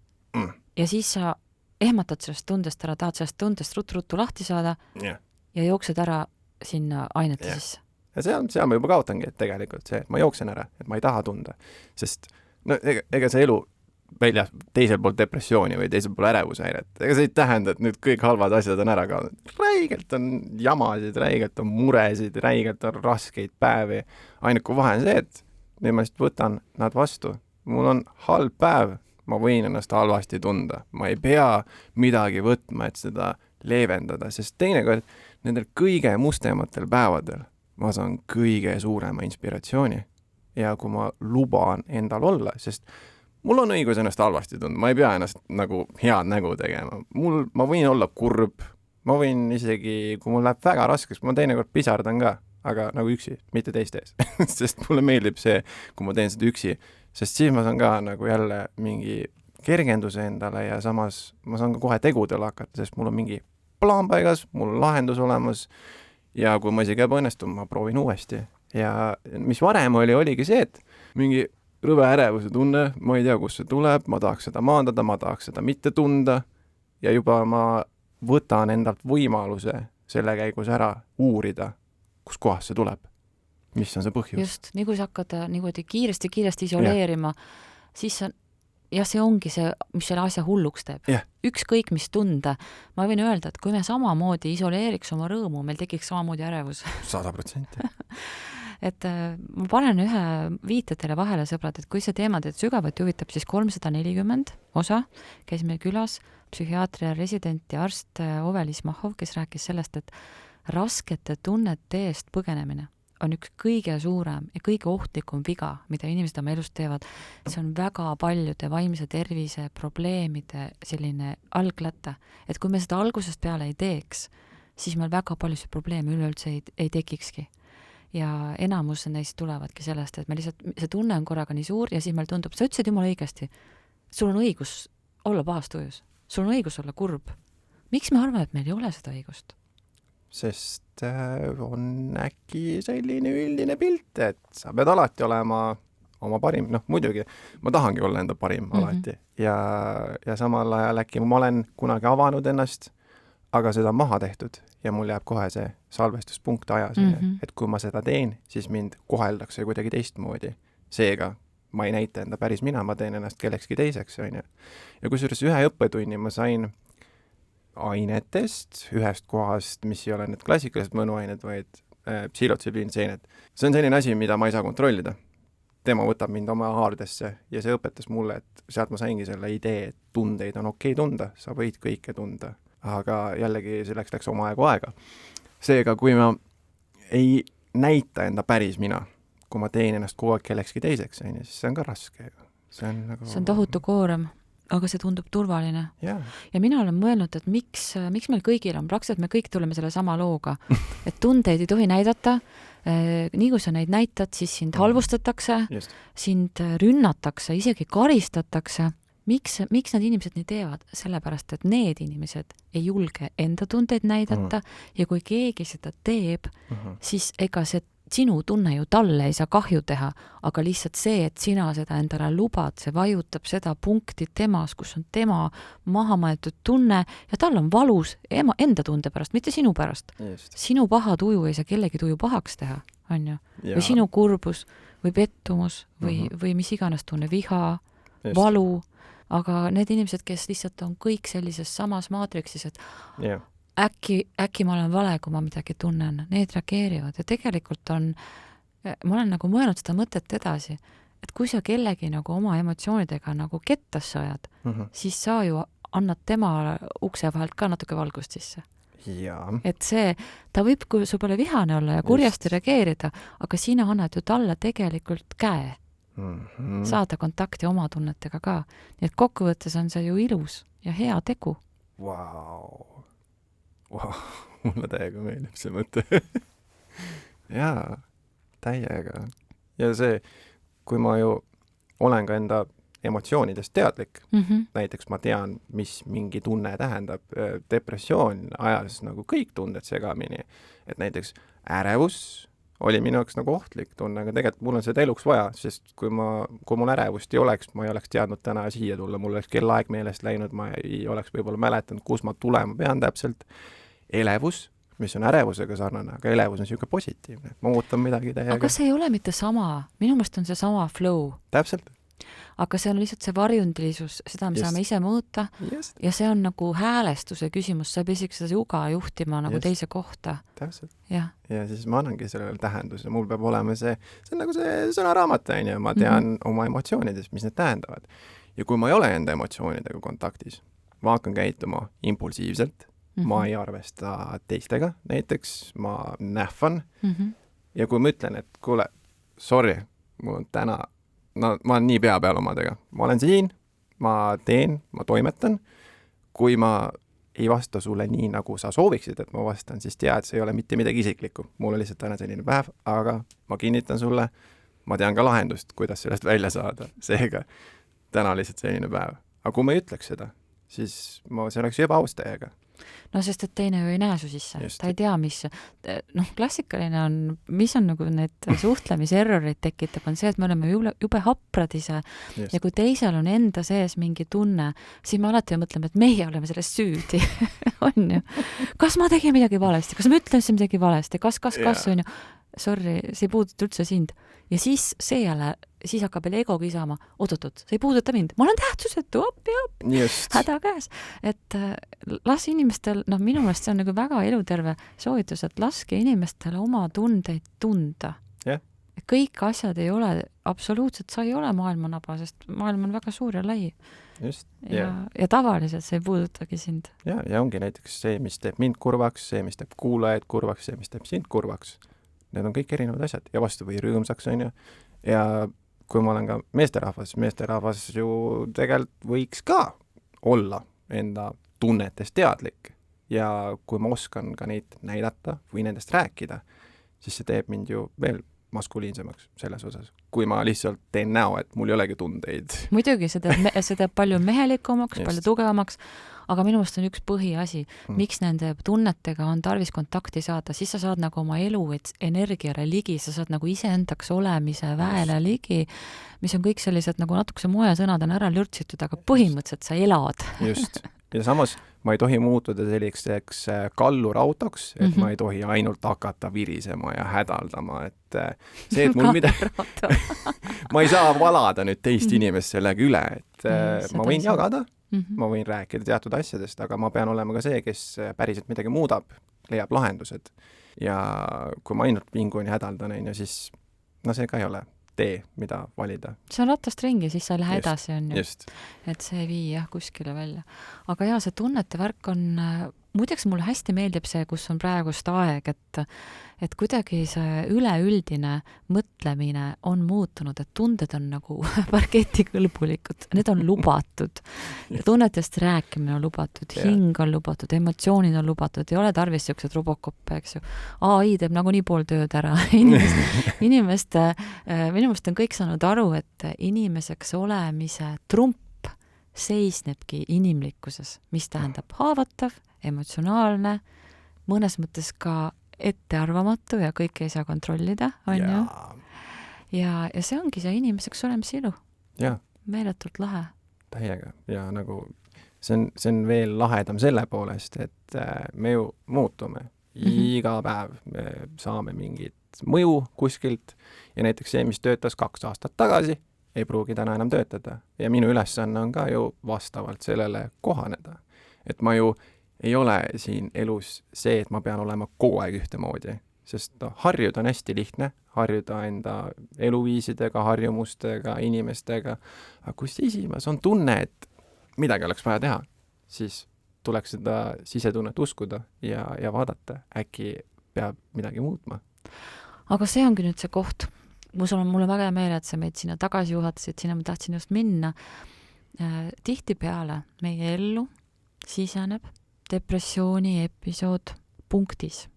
Ja siis sa ehmatad sellest tundest ära, tahad sellest tundest ruttu lahti saada ja jooksed ära sinna ainete sisse. Ja seal ma juba kaotangi, et tegelikult see, et ma jooksen ära, et ma ei taha tunda. Sest ega see elu välja teisel pool depressiooni või teisel pool ärevushäiret. Ega see ei tähenda, et nüüd kõik halvad asjad on ära kaonud. Räigelt on jamasid, räigelt on muresid, räigelt on raskeid päevi. Ainuke vahe on see, et nüüd ma lihtsalt võtan nad vastu. Mul on halb päev, ma võin ennast halvasti tunda. Ma ei pea midagi võtma, et seda leevendada, sest teinekord nendel kõige mustematel päevadel ma saan kõige suurema inspiratsiooni. Ja kui ma luban endal olla, sest mul on õigus ennast halvasti tunda, ma ei pea ennast nagu head nägu tegema. Ma võin olla kurb, ma võin isegi, kui mul läheb väga raskeks, ma teinekord pisardan ka, aga nagu üksi, mitte teiste ees. Sest mulle meeldib see, kui ma teen seda üksi, sest siis ma saan ka nagu jälle mingi kergenduse endale ja samas ma saan ka kohe tegudele hakata, sest mul on mingi plaan paigas, mul on lahendus olemas ja kui ma isegi ebaõnnestun, ma proovin uuesti. Ja mis varem oligi see, et mingi rõve ärevuse tunne, ma ei tea, kus see tuleb, ma tahaks seda maandada, ma tahaks seda mitte tunda ja juba ma võtan endalt võimaluse selle käigus ära uurida, kus kohas see tuleb, mis on see põhjus. Just, nii kui sa hakkad niimoodi kiiresti isoleerima, siis see ongi see, mis selle asja hulluks teeb. Ükskõik mis tunde. Ma võin öelda, et kui me samamoodi isoleeriks oma rõõmu, meil tekiks samamoodi ärevus. 100%. Et ma panen ühe viite teile vahele, sõbrad, et kui see teema teid sügavalt juhitab, siis 340 osa käis meil külas psühhiaatria resident ja arst Ovelis Mahov, kes rääkis sellest, et raskete tunnete eest põgenemine on üks kõige suurem ja kõige ohtlikum viga, mida inimesed oma elus teevad. See on väga paljude vaimse tervise probleemide selline algläte. Et kui me seda algusest peale ei teeks, siis meil väga palju see probleeme üleüldse ei tekikski. Ja enamus neist tulevadki sellest, et me lihtsalt, see tunne on korraga nii suur ja siis meil tundub, sa ütlesid jumala õigesti, sul on õigus olla pahas tujus, sul on õigus olla kurb. Miks me arvame, et meil ei ole seda õigust? Sest on äkki selline üldine pilt, et sa pead alati olema oma parim, muidugi, ma tahangi olla enda parim alati ja samal ajal äkki ma olen kunagi avanud ennast, aga seda on maha tehtud ja mul jääb kohe see salvestuspunkt ajas, et kui ma seda teen, siis mind koheldakse kuidagi teistmoodi. Seega ma ei näita enda päris mina, ma teen ennast kellekski teiseks. Ja kusjuures ühe õppetunni ma sain ainetest, ühest kohast, mis ei ole need klassikalised mõnuained, vaid psilotsübiinseened. See on selline asi, mida ma ei saa kontrollida. Tema võtab mind oma haardesse ja see õpetas mulle, et sealt ma saingi selle idee, et tundeid on okei tunda, sa võid kõike tunda. Aga jällegi selleks läks oma aega. Seega, kui ma ei näita enda päris mina, kui ma teen ennast kogu aeg kellekski teiseks, siis see on ka raske. See on tohutu koorem. aga see tundub turvaline. Jaa. Ja mina olen mõelnud, et miks meil kõigil on, praktiliselt me kõik tuleme selle sama looga, et tundeid ei tohi näidata, nii kui sa neid näitad, siis sind halvustatakse, Just. sind rünnatakse, isegi karistatakse. Miks need inimesed nii teevad? Sellepärast, et need inimesed ei julge enda tundeid näidata ja kui keegi seda teeb, siis ega see sinu tunne ju talle ei saa kahju teha, aga lihtsalt see, et sina seda endale lubad, see vajutab seda punkti temas, kus on tema maha mõeldud tunne ja tal on valus enda tunde pärast, mitte sinu pärast. Just. Sinu paha tuju ei saa kellegi tuju pahaks teha, on ju? Ja. Või sinu kurbus või pettumus või mis iganes tunne, viha, Just. valu, aga need inimesed, kes lihtsalt on kõik sellises samas maatriksis, et Jah. äkki ma olen vale, kui ma midagi tunnen, need reageerivad ja tegelikult ma olen nagu mõelnud seda mõtet edasi, et kui sa kellegi nagu oma emotsioonidega nagu kettasse ajad, siis sa ju annad tema ukse vahelt ka natuke valgust sisse. Jaa. Et ta võib kui su peale vihane olla ja kurjasti reageerida, aga sina annad ju talle tegelikult käe saada kontakti oma tunnetega ka. Nii et kokkuvõttes on see ju ilus ja hea tegu. Vau. Mulle täiega meeldib see mõte. Jaa, täiega. Ja see, kui ma ju olen ka enda emotsioonidest teadlik, näiteks ma tean, mis mingi tunne tähendab, depressioon ajas nagu kõik tunded segamini, et näiteks ärevus oli minu jaoks nagu ohtlik tunne, aga tegelikult mul on seda eluks vaja, sest kui mul ärevust ei oleks, ma ei oleks teadnud täna siia tulla, mul oleks kellaeg meelest läinud, ma ei oleks võib-olla mäletanud, kus ma tulema pean täpselt. Elevus, mis on ärevusega sarnane, aga elevus on siuke positiivne, ma ootan midagi täiega. Aga see ei ole mitte sama, minu meelest on see sama flow. Täpselt. Aga see on lihtsalt see varjundilisus, seda me saame ise mõõta ja see on nagu häälestuse küsimus, sa pead isegi seda juga juhtima nagu teise kohta. Täpselt. Ja siis ma annangi sellele tähenduse, mul peab olema see on nagu see sõnaraamat, ma tean oma emotsioonidest, mis need tähendavad. Ja kui ma ei ole enda emotsioonidega kontaktis, ma hakkan käituma impulsiivselt, ma ei arvesta teistega, näiteks ma nähvan ja kui ma ütlen, et kuule, sorry, mul on täna ma olen nii pea peal omadega. Ma olen siin, ma teen, ma toimetan. Kui ma ei vasta sulle nii, nagu sa sooviksid, et ma vastan, siis tead, see ei ole mitte midagi isiklikku. Mul on lihtsalt täna selline päev, aga ma kinnitan sulle, ma tean ka lahendust, kuidas sellest välja saada. Seega, täna lihtsalt selline päev. Aga kui ma ei ütleks seda, siis see oleks ebaaus teiega. No sest, et teine ju ei näe su sisse. Ta ei tea, mis klassikaline on, mis on nagu need suhtlemiserrorid tekitab, on see, et me oleme jube haprad ise ja kui teisel on enda sees mingi tunne, siis me alati mõtleme, et meie oleme sellest süüdi. On ju. Kas ma tegin midagi valesti? Kas ma ütlesin midagi valesti? Kas on ju? Sorry, see ei puuduta üldse sind. Ja siis hakkab veel ego kisama. Oot, see ei puuduta mind. Ma olen tähtsusetu, häda käes. Et las inimestel, minu meelest see on nagu väga eluterve soovitus, et laske inimestele oma tundeid tunda. Yeah. Kõik asjad ei ole absoluutselt, sa ei ole maailmanaba, sest maailm on väga suur ja lai. Just. Ja tavaliselt see ei puudutagi sind. Ja ongi näiteks see, mis teeb mind kurvaks, see, mis teeb kuulajaid kurvaks, see, mis teeb sind kurvaks. Need on kõik erinevad asjad ja vastu või rõõmsaks on ju. Ja kui ma olen ka meesterahvas ju tegelikult võiks ka olla enda tunnetest teadlik. Ja kui ma oskan ka neid näidata või nendest rääkida, siis see teeb mind ju veel maskuliinsemaks selles osas. Kui ma lihtsalt teen näo, et mul ei olegi tundeid. Muidugi, see teeb palju mehelikumaks, palju tugevamaks, aga minu meelest on üks põhiasi, miks nende tunnetega on tarvis kontakti saada, siis sa saad nagu oma elu energiale ligi, sa saad nagu iseendaks olemise väele ligi, mis on kõik sellised nagu natukese moesõnad on ära lürtsitud, aga põhimõtteliselt sa elad. Just. Ja samas ma ei tohi muutuda selliseks kallurautoks, et ma ei tohi ainult hakata virisema ja hädaldama, et see, et mul ma ei saa valada nüüd teist inimest sellega üle, et ma võin jagada, ma võin rääkida teatud asjadest, aga ma pean olema ka see, kes päriselt midagi muudab, leiab lahendused. Ja kui ma ainult vingun ja hädaldan, siis see ka ei ole tee, mida valida. See on ratast ringi, siis sa ei lähe edasi, on ju. Et see ei vii kuskile välja. Aga see tunnete värk on, muideks mulle hästi meeldib see, kus on praegust aeg, et kuidagi see üleüldine mõtlemine on muutunud, et tunded on nagu parketikõlbulikud, need on lubatud. Tunnetest rääkimine on lubatud, hing on lubatud, emotsioonid on lubatud, ei ole tarvis siuksed robokoppe, eks ju. AI teeb nagunii pool tööd ära. Inimeste, minu meelest on kõik saanud aru, et inimeseks olemise trump seisnebki inimlikkuses, mis tähendab haavatav, emotsionaalne, mõnes mõttes ka ettearvamatu ja kõike ei saa kontrollida, on ju? Ja see ongi see inimeseks olemise ilu. Meeletult lahe. Täiega. Ja nagu see on veel lahedam selle poolest, et me ju muutume. Iga päev me saame mingit mõju kuskilt ja näiteks see, mis töötas 2 aastat tagasi, ei pruugi täna enam töötada. Ja minu ülesanne on ka ju vastavalt sellele kohaneda. Et ma ju ei ole siin elus see, et ma pean olema kogu aeg ühtemoodi, sest harjuda on hästi lihtne, harjuda enda eluviisidega, harjumustega, inimestega, aga kui esimees on tunne, et midagi oleks vaja teha, siis tuleks seda sisetunnet uskuda ja vaadata, äkki peab midagi muutma. Aga see ongi nüüd see koht. Mulle väga hea meel, et sa meid sinna tagasi juhatasid, sinna ma tahtsin just minna. Tihtipeale meie ellu siseneb depressiooni episood punktis,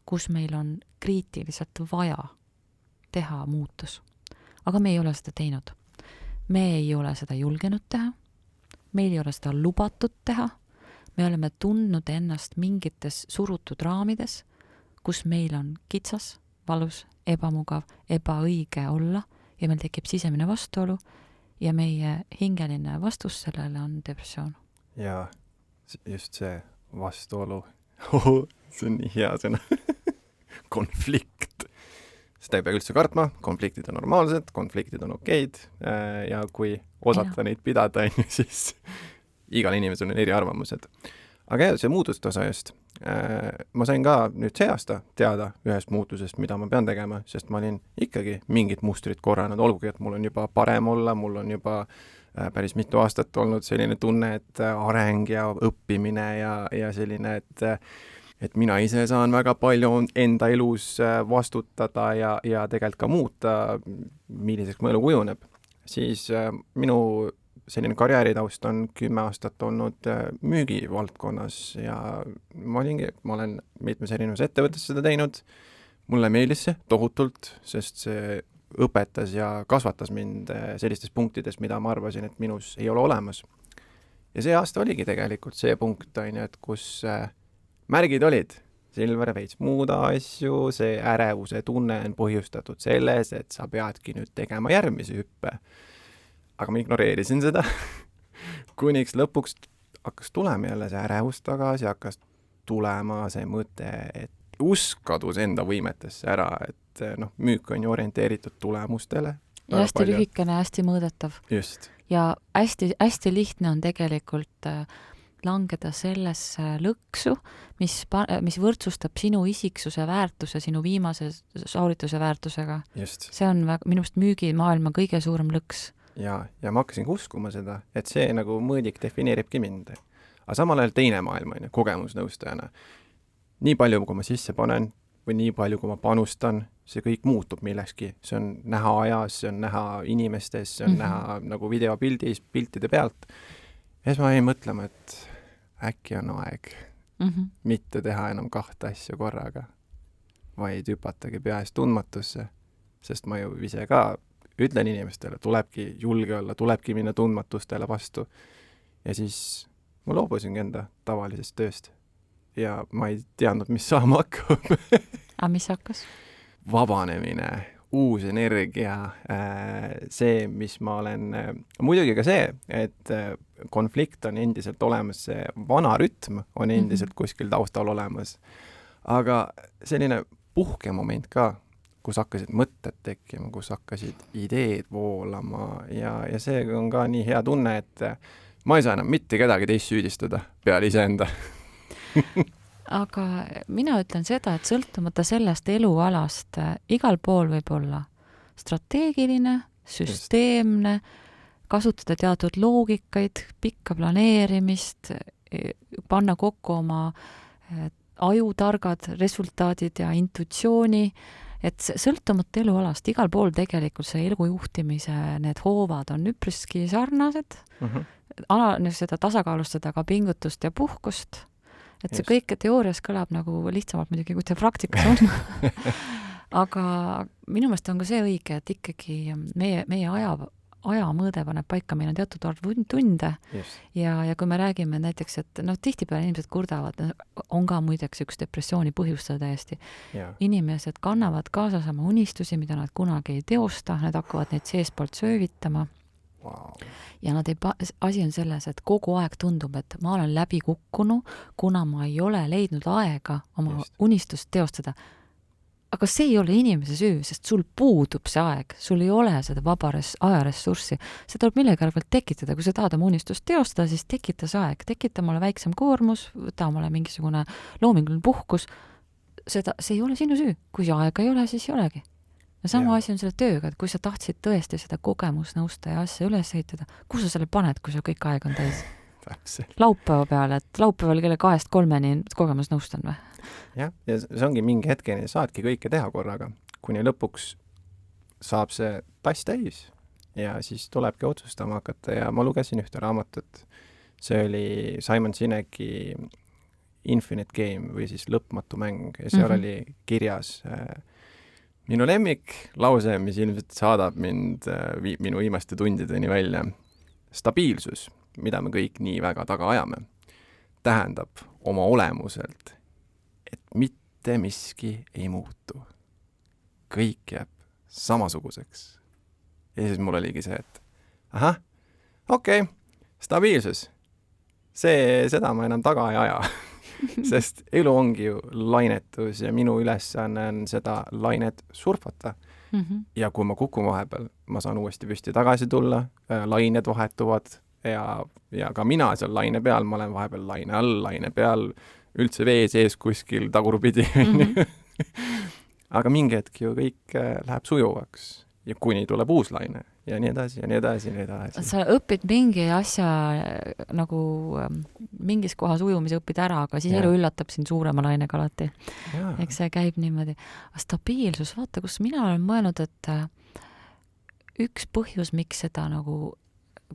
kus meil on kriitiliselt vaja teha muutus. Aga me ei ole seda teinud. Me ei ole seda julgenud teha. Meil ei ole seda lubatud teha. Me oleme tundnud ennast mingites surutud raamides, kus meil on kitsas, valus, ebamugav, ebaõige olla ja meil tekib sisemine vastuolu ja meie hingeline vastus sellele on depressioon. Ja just see vastuolu. See on nii hea sõna. Konflikt. Seda ei pea üldse kartma, konfliktid on normaalsed, konfliktid on okeid ja kui osata neid pidada, siis igal inimesel on eri arvamused. Aga see muutuste osa just. Ma sain ka nüüd see aasta teada ühest muutusest, mida ma pean tegema, sest ma olin ikkagi mingit mustrit korranud, olgugi, et mul on juba parem olla, mul on juba päris mitu aastat olnud selline tunne, et areng ja õppimine ja selline, et mina ise saan väga palju enda elus vastutada ja tegelikult ka muuta, milliseks mu elu kujuneb. Siis minu selline karjääritaust on 10 aastat olnud müügivaldkonnas ja ma olen mitmes erinevas ettevõttes seda teinud. Mulle meeldis see tohutult, sest see õpetas ja kasvatas mind sellistes punktides, mida ma arvasin, et minus ei ole olemas. Ja see aasta oligi tegelikult see punkt, et kus märgid olid. Silver veits muuda asju, see ärevuse tunne on põhjustatud selles, et sa peadki nüüd tegema järgmise hüppe. Aga ma ignoreerisin seda. Kuniks lõpuks hakkas tulema jälle see ärevus tagasi, hakkas tulema see mõte, et usk kadus enda võimetesse ära, et müük on ju orienteeritud tulemustele. Ja hästi lühikene, hästi mõõdetav. Just. Ja hästi lihtne on tegelikult langeda sellesse lõksu, mis võrdsustab sinu isiksuse väärtuse, sinu viimase soorituse väärtusega. Just. See on minust müügimaailma kõige suurem lõks. Ja ma hakkasin uskuma seda, et see nagu mõõdik defineeribki mind. Aga samal ajal teine maailm on kogemusnõustajana. Nii palju, kui ma sisse panen või nii palju, kui ma panustan, see kõik muutub millekski. See on näha ajas, see on näha inimestes, see on näha nagu videopildis, piltide pealt. Ja siis ma jäin mõtlema, et äkki on aeg mitte teha enam 2 asja korraga, vaid hüpatagi peas tundmatusse, sest ma ju ise ka ütlen inimestele, tulebki julge olla, tulebki minna tundmatustele vastu. Ja siis ma loobusingi enda tavalisest tööst. Ja ma ei teadnud, mis saama hakkab. Aga mis hakkas? Vabanemine, uus energia, see, mis ma olen... Muidugi ka see, et konflikt on endiselt olemas, see vana rütm on endiselt kuskil taustal olemas. Aga selline puhkemoment ka, kus hakkasid mõtted tekkima, kus hakkasid ideed voolama ja see on ka nii hea tunne, et ma ei saa enam mitte kedagi teist süüdistada peale iseenda. Aga mina ütlen seda, et sõltumata sellest elualast igal pool võib olla strateegiline, süsteemne, kasutada teatud loogikaid, pikka planeerimist panna kokku oma ajutargad resultaadid ja intuitsiooni, et sõltumata elualast, igal pool tegelikult see elu juhtimise need hoovad on üpriski sarnased, seda tasakaalustada ka pingutust ja puhkust, et see kõik teoorias kõlab nagu lihtsamalt muidugi, kui ta praktikas on. Aga minu meelest on ka see õige, et ikkagi meie aja mõõde paneb paika, meil on teatud arv tunde ja kui me räägime näiteks, et tihtipeale inimesed kurdavad, on ka muideks üks depressiooni põhjustada täiesti. Inimesed kannavad kaasas oma unistusi, mida nad kunagi ei teosta, need hakkavad neid seespoolt söövitama. Wow. Ja asi on selles, et kogu aeg tundub, et ma olen läbi kukkunu, kuna ma ei ole leidnud aega oma unistust teostada. Aga see ei ole inimese süü, sest sul puudub see aeg, sul ei ole seda vaba ajaressurssi. See tuleb millegi arvelt tekitada, kui sa tahad oma unistust teostada, siis tekita see aeg, tekita mulle väiksem koormus, võta mulle mingisugune loominguline puhkus. See ei ole sinu süü, kui aega ei ole, siis ei olegi. Ja sama asi on selle tööga, et kui sa tahtsid tõesti seda kogemusnõusta ja asja üles ehitada, kus sa selle paned, kui sa kõik aeg on täis? Laupäeva peale, et laupäeval kelle 2-3 kogemusnõustan või? Ja see ongi mingi hetkeni, saadki kõike teha korraga, kuni lõpuks saab see tass täis ja siis tulebki otsustama hakata ja ma lugesin ühte raamatut. See oli Simon Sineki Infinite Game või siis lõpmatu mäng ja seal oli kirjas minu lemmik lause, mis ilmselt saadab mind minu viimaste tundideni välja. Stabiilsus, mida me kõik nii väga taga ajame, tähendab oma olemuselt, et mitte miski ei muutu. Kõik jääb samasuguseks. Ja siis mul oligi see, et okei, stabiilsus. Seda ma enam taga ei aja. Sest elu ongi ju lainetus ja minu ülesanne on seda lainet surfata. Ja kui ma kukun vahepeal, ma saan uuesti püsti tagasi tulla, lained vahetuvad ja ka mina seal laine peal, ma olen vahepeal laine all, laine peal, üldse vee sees kuskil tagurpidi. Aga mingi hetk ju kõik läheb sujuvaks ja kuni tuleb uus laine ja nii edasi ja nii edasi ja nii edasi. Sa õpid mingi asja nagu mingis kohas ujumise õpid ära, aga siis elu üllatab sind suurema lainega alati. Eks see käib niimoodi. Stabiilsus, vaata, kus mina olen mõelnud, et üks põhjus, miks seda nagu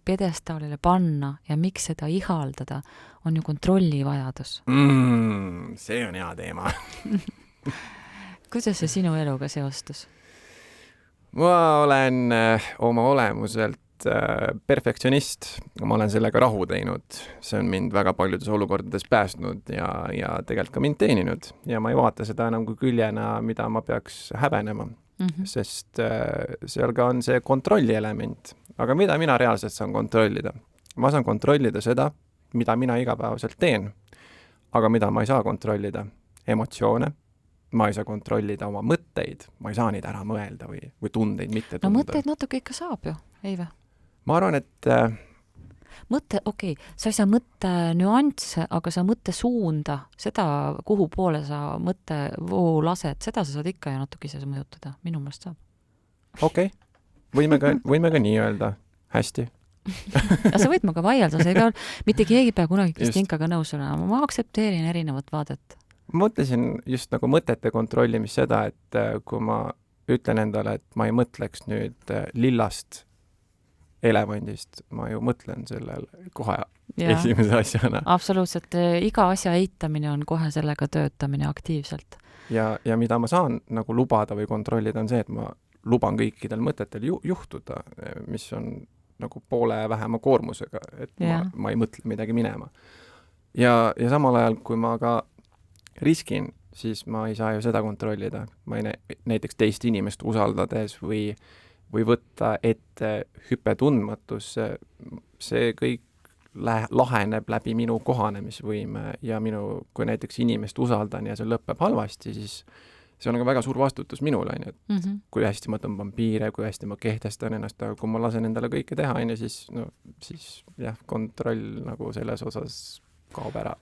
pedestaalile panna ja miks seda ihaldada, on ju kontrolli vajadus. See on hea teema. Kuidas see sinu eluga seostus? Ma olen oma olemuselt perfektsionist. Ma olen sellega rahu teinud. See on mind väga paljudes olukordades päästnud ja tegelikult ka mind teeninud. Ja ma ei vaata seda enam kui küljena, mida ma peaks häbenema. Sest seal ka on see kontrolli element. Aga mida mina reaalselt saan kontrollida? Ma saan kontrollida seda, mida mina igapäevaselt teen. Aga mida ma ei saa kontrollida? Emotsioone. Ma ei saa kontrollida oma mõtteid, ma ei saa neid ära mõelda või tundeid mitte tunda. No mõtteid natuke ikka saab ju, ei või? Ma arvan, et sa ei saa mõtte nüansse, aga sa mõtte suunda, seda, kuhu poole sa mõttevoo lased, seda sa saad ikka ja natuke ise mõjutada, minu meelest saab. Okei. Võime ka nii öelda. Hästi. Sa võid ma ka vaielda, see ei pea, mitte keegi pea kunagi Kristinkaga nõus olema. Ma aktsepteerin erinevat vaadet. Ma mõtlesin just nagu mõtete kontrollimis seda, et kui ma ütlen endale, et ma ei mõtleks nüüd lillast elevandist, ma ju mõtlen sellel kohe esimese asjana. Absoluutselt, iga asja eitamine on kohe sellega töötamine aktiivselt. Ja mida ma saan nagu lubada või kontrollida on see, et ma luban kõikidel mõtetel juhtuda, mis on nagu poole vähema koormusega, et ma ei mõtle midagi minema. Ja samal ajal, kui ma ka riskin, siis ma ei saa ju seda kontrollida. Ma ei näiteks teist inimest usaldades või võtta ette hüpe tundmatusse, see kõik laheneb läbi minu kohanemisvõime ja kui näiteks inimest usaldan ja see lõpeb halvasti, siis see on aga väga suur vastutus minule, kui hästi ma tõmban piire, kui hästi ma kehtestan ennast, aga kui ma lasen endale kõike teha, siis jah, kontroll nagu selles osas kaob ära.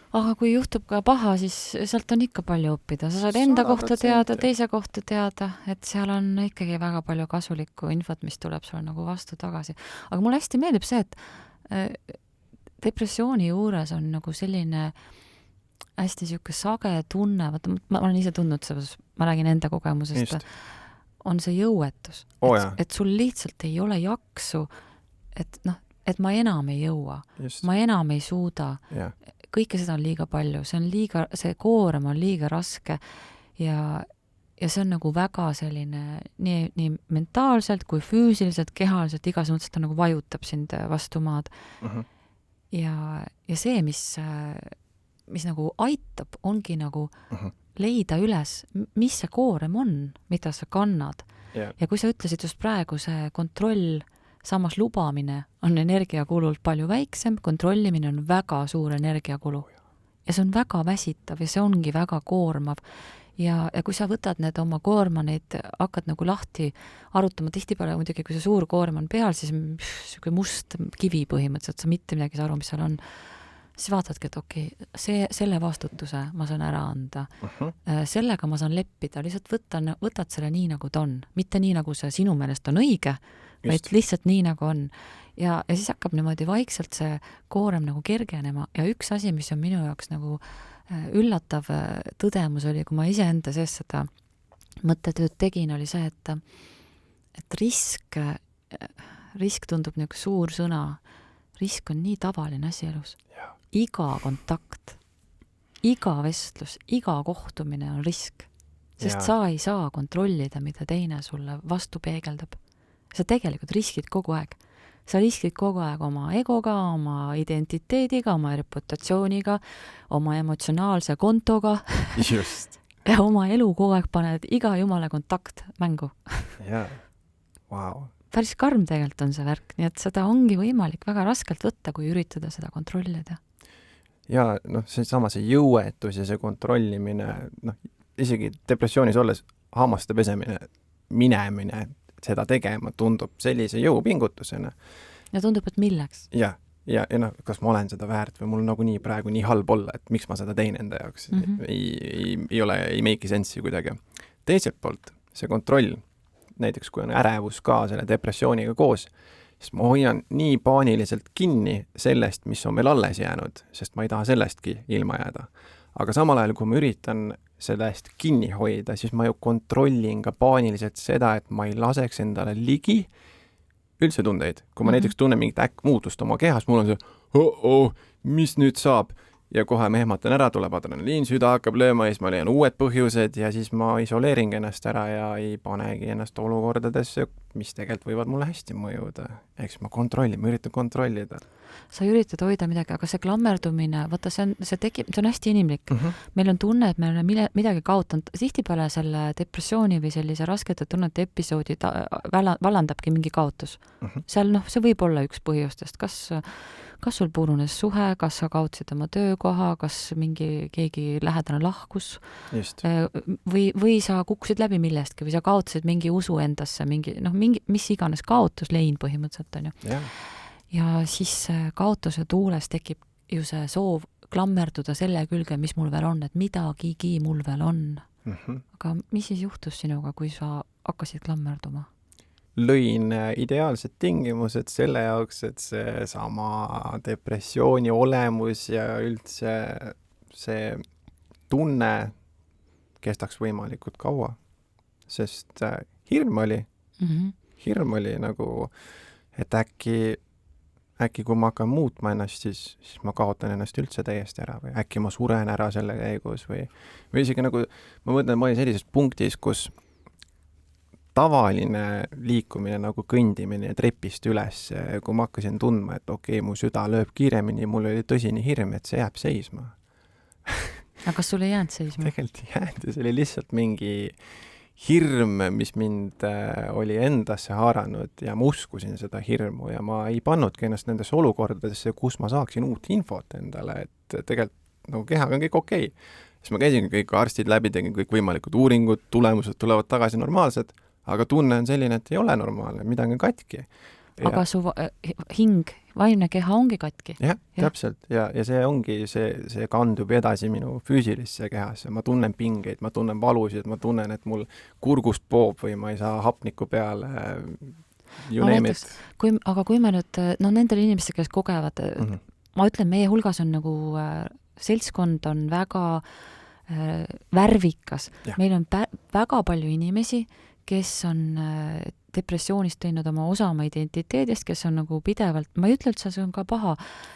Aga kui juhtub ka paha, siis sealt on ikka palju õppida. Sa saad enda 100%. Kohta teada, teise kohta teada, et seal on ikkagi väga palju kasulikku infot, mis tuleb sulle nagu vastu tagasi. Aga mulle hästi meeldib see, et depressiooni juures on nagu selline hästi sihuke sage tunne, vaata, ma olen ise tundnud seda, ma räägin enda kogemusest, Just. on see jõuetus. Et sul lihtsalt ei ole jaksu, et noh, et ma enam ei jõua, Just. ma enam ei suuda, Ja. kõike seda on liiga palju, see koorem on liiga raske ja see on nagu väga selline nii mentaalselt kui füüsiliselt, kehaliselt, igas mõttes ta nagu vajutab sind vastu maad. Ja see, mis nagu aitab, ongi nagu leida üles, mis see koorem on, mida sa kannad. Ja. Ja kui sa ütlesid just praegu, see kontroll, samas lubamine on energiakulult palju väiksem, kontrollimine on väga suur energiakulu. Ja see on väga väsitav ja see ongi väga koormav. Ja kui sa võtad need oma koorma, neid hakkad nagu lahti arutama, tihtipeale muidugi, kui see suur koorem on peal, siis siuke must kivi põhimõtteliselt, sa mitte midagi ei saa aru, mis seal on. Siis vaatadki, et okei, selle vastutuse ma saan ära anda. Sellega ma saan leppida, lihtsalt võtad selle nii, nagu ta on. Mitte nii, nagu see sinu meelest on õige, vaid lihtsalt nii, nagu on. Ja siis hakkab niimoodi vaikselt see koorem nagu kergenema. Ja üks asi, mis on minu jaoks nagu üllatav tõdemus oli, kui ma ise enda sees seda mõttetööd tegin, oli see, et risk tundub nagu suur sõna. Risk on nii tavaline asi elus. Iga kontakt, iga vestlus, iga kohtumine on risk. Sest sa ei saa kontrollida, mida teine sulle vastu peegeldab. Sa tegelikult riskid kogu aeg. Sa riskid kogu aeg oma egoga, oma identiteediga, oma reputatsiooniga, oma emotsionaalse kontoga. Just. Ja oma elu kogu aeg paned iga jumala kontakt mängu. Jaa. Wow. Päris karm tegelikult on see värk, nii et seda ongi võimalik väga raskelt võtta, kui üritada seda kontrollida. Ja see jõuetus ja see kontrollimine, isegi depressioonis olles hammaste pesemine, minemine, seda tegema tundub sellise jõupingutusena. Ja tundub, et milleks? Ja kas ma olen seda väärt või mul nagu nii praegu nii halb olla, et miks ma seda tein enda jaoks. Ei make sense'i kuidagi. Teiselt poolt see kontroll, näiteks kui on ärevus ka selle depressiooniga koos, siis ma hoian nii paaniliselt kinni sellest, mis on veel alles jäänud, sest ma ei taha sellestki ilma jääda. Aga samal ajal, kui ma üritan sellest kinni hoida, siis ma ju kontrollin ka paaniliselt seda, et ma ei laseks endale ligi üldse tundeid. Kui ma näiteks tunnen mingit muutust oma kehas, mul on see, mis nüüd saab? Ja kohe ma ehmatan ära, tuleb adrenaliin, süda hakkab lööma ja siis ma leian uued põhjused ja siis ma isoleerin ennast ära ja ei panegi ennast olukordadesse, mis tegelikult võivad mulle hästi mõjuda. Eks ma üritan kontrollida. Sa üritad hoida midagi, aga see klammerdumine, vaata, see on hästi inimlik. Meil on tunne, et me oleme midagi kaotanud. Tihtipeale selle depressiooni või sellise raskete tunnete episoodi vallandabki mingi kaotus. Seal, see võib olla üks põhjustest. Kas sul purunes suhe, kas sa kaotasid oma töökoha, kas keegi lähedane lahkus või sa kukkusid läbi millestki või sa kaotasid mingi usu endasse, mis iganes kaotus, lein põhimõtteliselt on ju. Ja siis kaotuse tuules tekib ju see soov klammerduda selle külge, mis mul veel on, et midagigi mul veel on. Aga mis siis juhtus sinuga, kui sa hakkasid klammerduma? Lõin ideaalsed tingimused selle jaoks, et see sama depressiooni olemus ja üldse see tunne kestaks võimalikult kaua. Sest hirm oli nagu, et äkki kui ma hakkan muutma ennast, siis ma kaotan ennast üldse täiesti ära või äkki ma suren ära selle käigus või isegi nagu, ma mõtlen, et ma olin sellises punktis, kus tavaline liikumine nagu kõndimine trepist üles, kui ma hakkasin tundma, et okei, mu süda lööb kiiremini, mul oli tõsine hirm, et see jääb seisma. Aga kas sul ei jäänud seisma? Tegelikult ei jäänud ja see oli lihtsalt mingi hirm, mis mind oli endasse haaranud ja ma uskusin seda hirmu ja ma ei pannudki ennast nendesse olukordadesse, kus ma saaksin uut infot endale, et tegelikult nagu kehaga on kõik okei. Siis ma käisin kõik arstid läbi, tegin kõik võimalikud uuringud, tulemused tulevad tagasi normaalsed, aga tunne on selline, et ei ole normaalne, midagi on katki. Aga su hing, vaimne keha ongi katki. Jah, täpselt. Ja see ongi, see kandub edasi minu füüsilisse kehasse. Ma tunnen pingeid, ma tunnen valusid, ma tunnen, et mul kurgust poob või ma ei saa hapniku peale. You name it. Aga kui me nüüd, nendele inimestele, kes kogevad ma ütlen, meie hulgas on nagu seltskond on väga värvikas. Meil on väga palju inimesi, kes on depressioonist teinud oma osa oma identiteedist, kes on nagu pidevalt, ma ei ütle, et see on ka paha,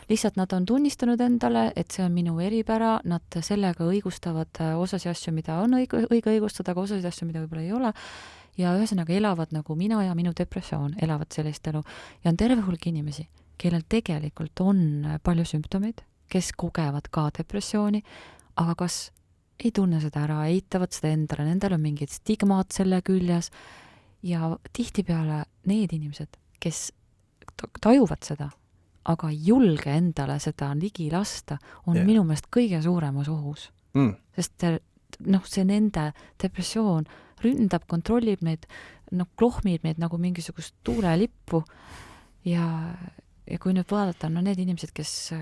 lihtsalt nad on tunnistanud endale, et see on minu eripära, nad sellega õigustavad osasi asju, mida on õige õigustada, aga osasi asju, mida võib-olla ei ole, ja ühesõnaga elavad nagu mina ja minu depressioon, elavad sellist elu. Ja on terve hulk inimesi, kellel tegelikult on palju sümptomeid, kes kogevad ka depressiooni, aga kas ei tunne seda ära, eitavad seda endale, nendel on mingid stigmaad selle küljes ja tihtipeale need inimesed, kes tajuvad seda, aga ei julge endale seda ligi lasta, on minu meelest kõige suuremas ohus. Sest see nende depressioon ründab, kontrollib neid, klohmib neid nagu mingisugust tuulelippu ja kui nüüd vaadata, need inimesed, kes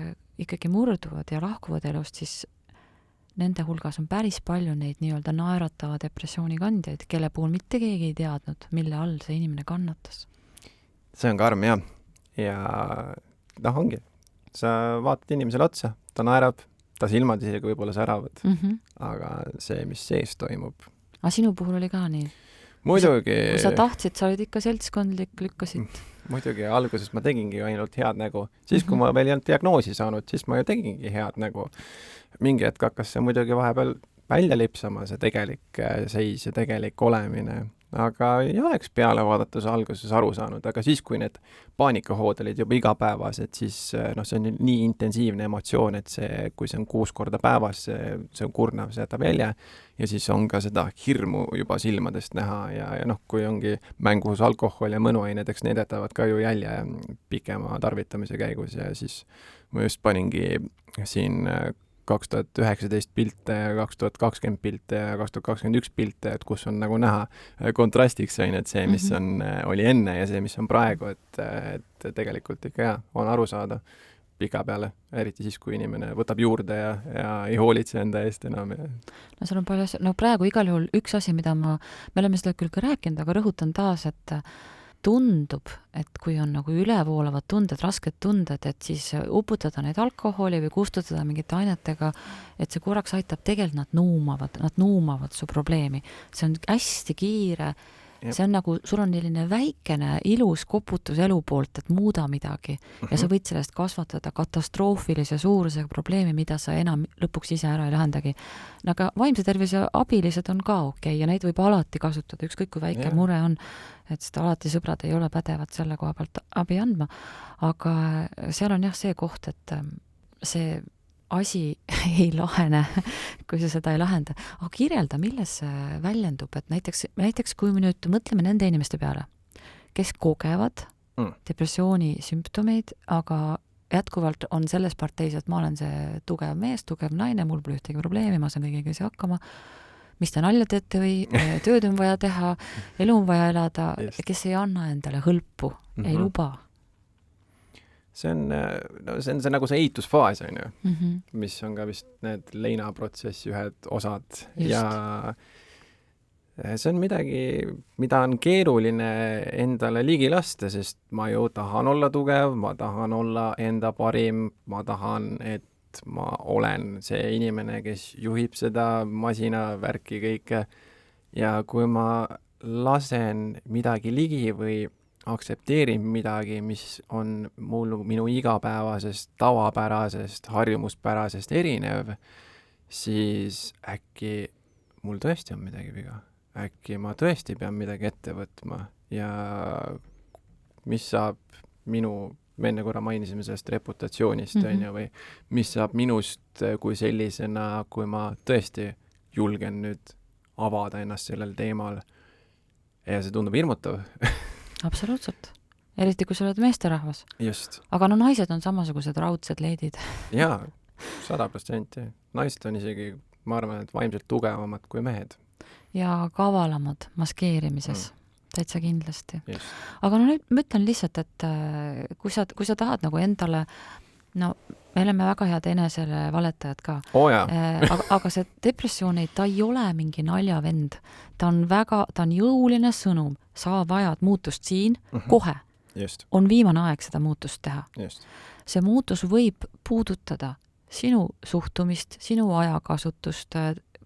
ikkagi murduvad ja lahkuvad elust, siis nende hulgas on päris palju neid nii-öelda naeratava depressiooni kandjaid, kelle puhul mitte keegi ei teadnud, mille all see inimene kannatas. See on karm, jah. Ja ongi. Sa vaatad inimesele otsa, ta naerab, ta silmad isegi võib-olla säravad, aga see, mis sees toimub. Aga sinu puhul oli ka nii? Muidugi. Kui sa tahtsid, sa olid ikka seltskondlik, lükkasid. Muidugi, alguses ma tegingi ainult head nägu. Siis, kui ma veel ei olnud diagnoosi saanud, siis ma ju tegingi head nägu. Mingi hetk hakkas see muidugi vahepeal välja lipsama, see tegelik seis ja tegelik olemine. Aga ei oleks peale vaadates alguses aru saanud, aga siis, kui need paanikahood olid juba igapäevased, siis see on nii intensiivne emotsioon, et kui see on 6 korda päevas, see on kurnav, see jätab jälje ja siis on ka seda hirmu juba silmadest näha ja kui ongi mängus alkohol ja mõnuained, eks need jätavad ka ju jälje pikema tarvitamise käigus ja siis ma just paningi siin 2019 pilte ja 2020 pilte ja 2021 pilte, et kus on nagu näha kontrastiks et see, mis oli enne ja see, mis on praegu, et tegelikult ikka on aru saada pika peale, eriti siis, kui inimene võtab juurde ja ei hoolitse enda eest enam. Seal on palju asja, praegu igal juhul üks asi, mida me oleme seda küll ka rääkinud, aga rõhutan taas, et tundub, et kui on nagu ülevoolavad tunded, rasked tunded, et siis uputada neid alkoholi või kustutada mingite ainetega, et see korraks aitab, tegelikult nad nuumavad su probleemi. See on hästi kiire, see on nagu, sul on selline väikene ilus koputus elu poolt, et muuda midagi ja sa võid sellest kasvatada katastroofilise suurusega probleemi, mida sa enam lõpuks ise ära ei lahendagi. Aga vaimse tervise abilised on ka okei ja neid võib alati kasutada, ükskõik kui väike mure on, et seda alati sõbrad ei ole pädevad selle koha pealt abi andma, aga seal on see koht, et see asi ei lahene, kui sa seda ei lahenda. Aga kirjelda, milles see väljendub, et näiteks kui me nüüd mõtleme nende inimeste peale, kes kogevad depressiooni sümptomeid, aga jätkuvalt on selles parteis, et ma olen see tugev mees, tugev naine, mul pole ühtegi probleemi, ma saan kõigega ise hakkama, mis te nalja teete või tööd on vaja teha, elu on vaja elada, kes ei anna endale hõlpu, ei luba. See on nagu see eitusfaas, mis on ka vist need leinaprotsessi ühed osad. Just. Ja see on midagi, mida on keeruline endale ligi lasta, sest ma ju tahan olla tugev, ma tahan olla enda parim, ma tahan, et ma olen see inimene, kes juhib seda masinavärki kõike. Ja kui ma lasen midagi ligi või aktsepteerin midagi, mis on minu igapäevasest, tavapärasest, harjumuspärasest erinev, siis äkki mul tõesti on midagi viga. Äkki ma tõesti pean midagi ette võtma ja mis saab minu, me enne korra mainisime sellest reputatsioonist, või mis saab minust kui sellisena, kui ma tõesti julgen nüüd avada ennast sellel teemal ja see tundub hirmutav. Absoluutselt. Eriti, kui sa oled meesterahvas. Just. Aga naised on samasugused raudsed leidid. Jaa, 100%. Naised on isegi, ma arvan, et vaimselt tugevamad kui mehed. Ja kavalamad maskeerimises. Täitsa kindlasti. Just. Aga nüüd ma ütlen lihtsalt, et kui sa tahad nagu endale, me oleme väga head enesele valetajad ka. Aga see depressioon, ta ei ole mingi naljavend. Ta on jõuline sõnum. Sa vajad muutust siin kohe. Just. On viimane aeg seda muutust teha. Just. see muutus võib puudutada sinu suhtumist, sinu ajakasutust,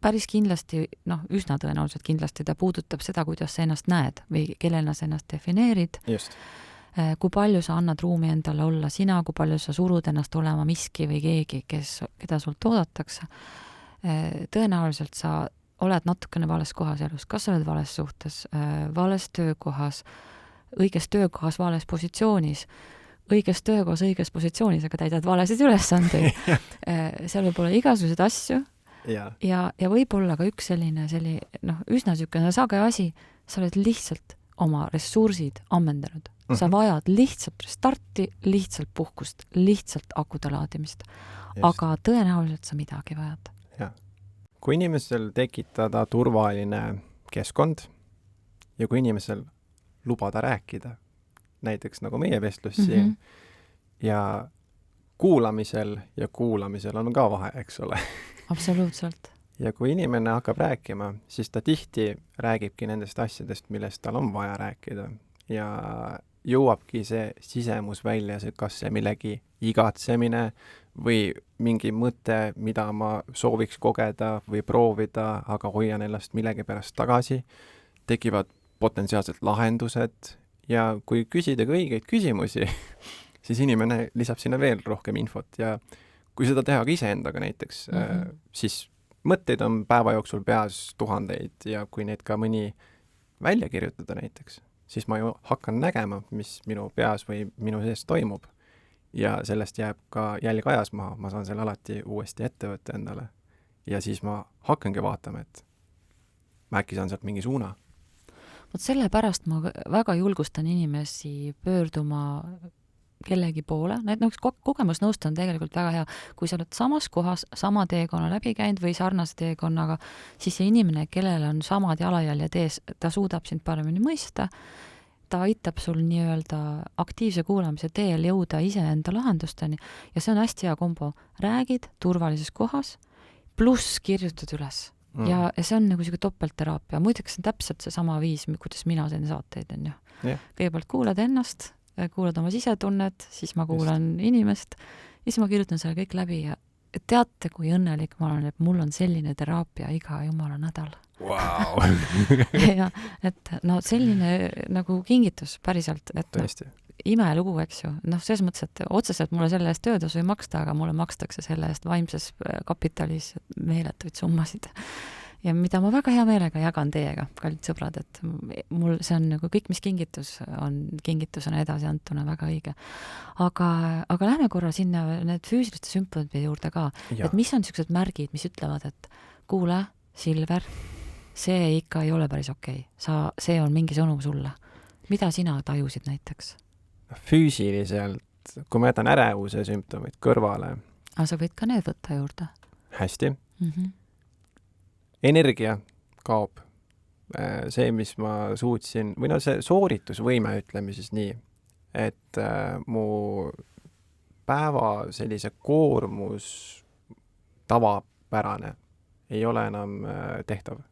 päris kindlasti, üsna tõenäoliselt kindlasti ta puudutab seda, kuidas sa ennast näed või kellena sa ennast defineerid, just. kui palju sa annad ruumi endale olla sina, kui palju sa surud ennast olema miski või keegi, keda sult oodatakse. Tõenäoliselt sa oled natukene vales kohas elus, kas sa oled vales suhtes, vales töökohas, õiges töökohas, vales positsioonis, õiges töökohas, õiges positsioonis, aga täidad valesid ülesandeid. Seal võib olla igasuguseid asju ja võib-olla ka üks selline üsna niisugune sage asi, sa oled lihtsalt oma ressursid ammendanud. Sa vajad lihtsalt restarti, lihtsalt puhkust, lihtsalt akude laadimist. Aga tõenäoliselt sa midagi vajad. Ja. Kui inimesel tekitada turvaline keskkond ja kui inimesel lubada rääkida, näiteks nagu meie vestlus siin, ja kuulamisel on ka vahe, eks ole. Absoluutselt. Ja kui inimene hakkab rääkima, siis ta tihti räägibki nendest asjadest, millest tal on vaja rääkida. Ja jõuabki see sisemus välja, kas see millegi igatsemine või mingi mõte, mida ma sooviks kogeda või proovida, aga hoian ennast millegipärast tagasi. Tekivad potentsiaalsed lahendused ja kui küsida õigeid küsimusi, siis inimene lisab sinna veel rohkem infot ja kui seda teha ka iseendaga näiteks, siis mõtteid on päeva jooksul peas tuhandeid ja kui neid ka mõni välja kirjutada näiteks, siis ma ju hakkan nägema, mis minu peas või minu sees toimub. Ja sellest jääb ka jälg ajas maha, ma saan selle alati uuesti ette võtta endale. Ja siis ma hakkangi vaatama, et ma äkki saan sealt mingi suuna. Vot sellepärast ma väga julgustan inimesi pöörduma kellegi poole. Kogemusnõust on tegelikult väga hea. Kui sa oled samas kohas, sama teekonna läbi käinud või sarnase teekonnaga, siis see inimene, kellel on samad jalajäljed ees, ta suudab sind paremini mõista. Ta aitab sul nii-öelda aktiivse kuulamise teel jõuda iseenda lahendusteni ja see on hästi hea kombo. Räägid turvalises kohas, pluss kirjutad üles. Ja see on nagu selline topeltteraapia. Muideks see on täpselt see sama viis, kuidas mina teen saateid. Kõigepealt kuulad ennast, kuulad oma sisetunnet, siis ma kuulan inimest, siis ma kirjutan selle kõik läbi ja teate, kui õnnelik ma olen, et mul on selline teraapia iga jumala nädal. Wow. Ja, et selline nagu kingitus päriselt, et imelugu, eks ju. Selles mõttes, et otseselt mulle selle eest töötasu ei maksta, aga mulle makstakse selle eest vaimses kapitalis meeletuid summasid. Ja mida ma väga hea meelega jagan teiega, kallid sõbrad, et mul see on nagu kõik, mis kingitusena edasi antuna väga õige. Aga lähme korra sinna need füüsiliste sümptomite juurde ka. Ja. Et mis on sellised märgid, mis ütlevad, et kuule, Silver, see ikka ei ole päris okei. See on mingi sõnum sulle. Mida sina tajusid näiteks? Füüsiliselt, kui ma jätan ärevuse sümptomid kõrvale. Aga sa võid ka need võtta juurde. Hästi. Energia kaob. See, mis ma suutsin, või see sooritusvõime, ütleme siis nii, et mu päeva sellise koormus tavapärane ei ole enam tehtav.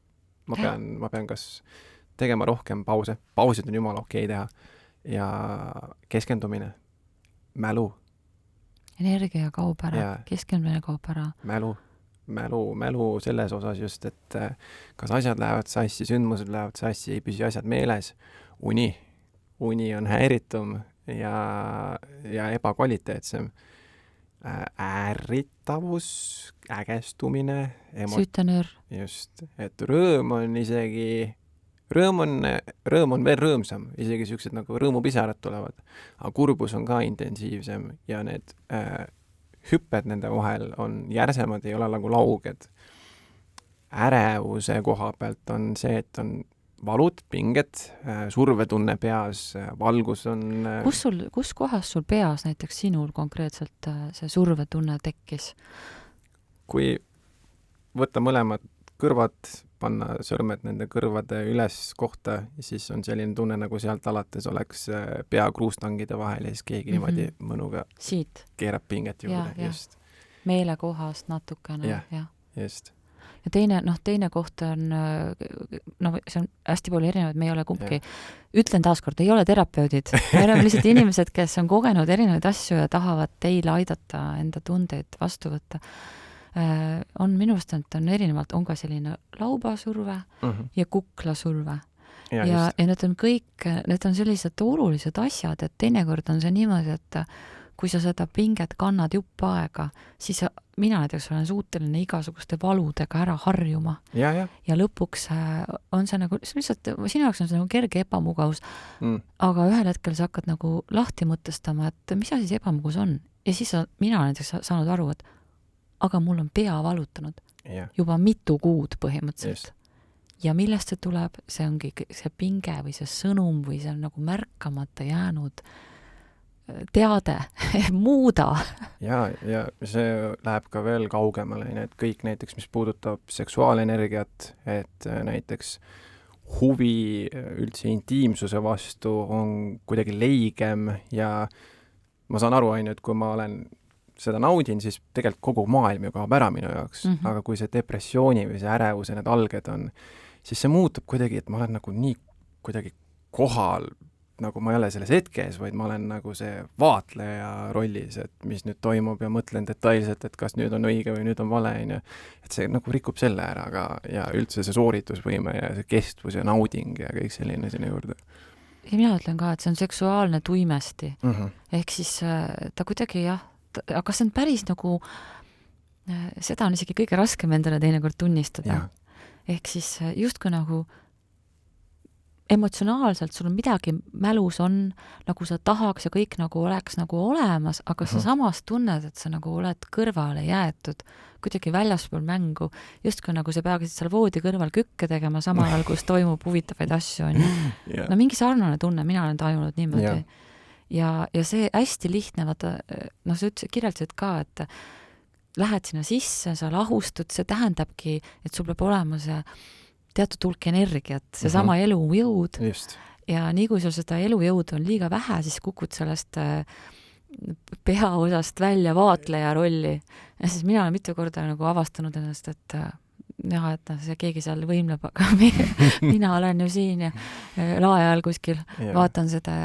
Ma pean kas tegema rohkem pause. Pausid on jumala okei teha. Ja keskendumine, mälu. Energia kaob ära, keskendumine kaob ära. Mälu selles osas just, et kas asjad lähevad sassi, sündmused lähevad sassi, ei püsi asjad meeles. Uni on häiritum ja ebakvaliteetsem. Ärritavus, ägestumine. Sütenöör. Just, et rõõm on veel rõõmsam, isegi sellised nagu rõõmupisarad tulevad, aga kurbus on ka intensiivsem ja need hüpped nende vahel on järsemad, ei ole nagu lauged. Ärevuse koha pealt on see, et on valud, pinged, survetunne peas, valgus on... Kus kohas sul peas näiteks sinul konkreetselt see survetunne tekkis? Kui võtta mõlemad kõrvad, panna sõrmed nende kõrvade üles kohta, siis on selline tunne, nagu sealt alates oleks pea kruustangide vahel ja siis keegi niimoodi mõnuga siit keerab pinget juurde. Just. Meelekohast natukene. Ja. Just. ja teine koht on, see on hästi palju erinevaid, me ei ole kumbki, ütlen taaskord, ei ole terapeudid, me oleme lihtsalt inimesed, kes on kogenud erinevaid asju ja tahavad teile aidata enda tundeid vastu võtta. On minu arust, et on erinevalt, on ka selline laubasurve ja kuklasurve. Ja need on kõik, need on sellised olulised asjad, et teinekord on see niimoodi, et kui sa seda pinget kannad jupp aega, siis mina näiteks olen suuteline igasuguste valudega ära harjuma. Ja lõpuks on see nagu, lihtsalt sinu jaoks on see nagu kerge ebamugavus, aga ühel hetkel sa hakkad nagu lahti mõtestama, et mis asi see ebamugavus on. Ja siis mina olen näiteks saanud aru, et aga mul on pea valutanud juba mitu kuud põhimõtteliselt. Ja millest see tuleb, see ongi see pinge või see sõnum või see on nagu märkamata jäänud teade, muuda. Ja see läheb ka veel kaugemale, et kõik näiteks, mis puudutab seksuaalenergiat, et näiteks huvi üldse intiimsuse vastu on kuidagi leigem ja ma saan aru, et kui ma olen seda naudin, siis tegelikult kogu maailm ju kaob ära minu jaoks, aga kui see depressiooni või see ärevuse need alged on, siis see muutub kuidagi, et ma olen nagu nii kuidagi kohal, nagu ma ei ole selles hetkes, vaid ma olen nagu see vaatleja rollis, et mis nüüd toimub ja mõtlen detailselt, et kas nüüd on õige või nüüd on vale, et see nagu rikub selle ära ka ja üldse see sooritusvõime ja see kestvus ja nauding ja kõik selline sinna juurde. Ja mina ütlen ka, et see on seksuaalne tuimesti. Ehk siis ta kuidagi aga see on päris nagu, seda on isegi kõige raskem endale teinekord tunnistada. Ehk siis justkui nagu emotsionaalselt sul on midagi mälus on, nagu sa tahaks ja kõik nagu oleks nagu olemas, aga sa samas tunned, et sa nagu oled kõrvale jäetud, kuidagi väljaspool mängu, justkui nagu sa peaksid seal voodi kõrval kükke tegema samal ajal, kus toimub huvitavaid asju. No mingi sarnane tunne, mina olen tajunud niimoodi. Ja see hästi lihtne, vaata, sa kirjeldasid ka, et lähed sinna sisse, sa lahustud, see tähendabki, et sul peab olema see teatud hulk energiat, see sama elujõud. Ja nii kui sul seda elujõudu on liiga vähe, siis kukud sellest peaosast välja vaatleja rolli. Ja siis mina olen mitu korda nagu avastanud ennast, et see keegi seal võimleb, aga mina olen ju siin ja lae ajal kuskil vaatan seda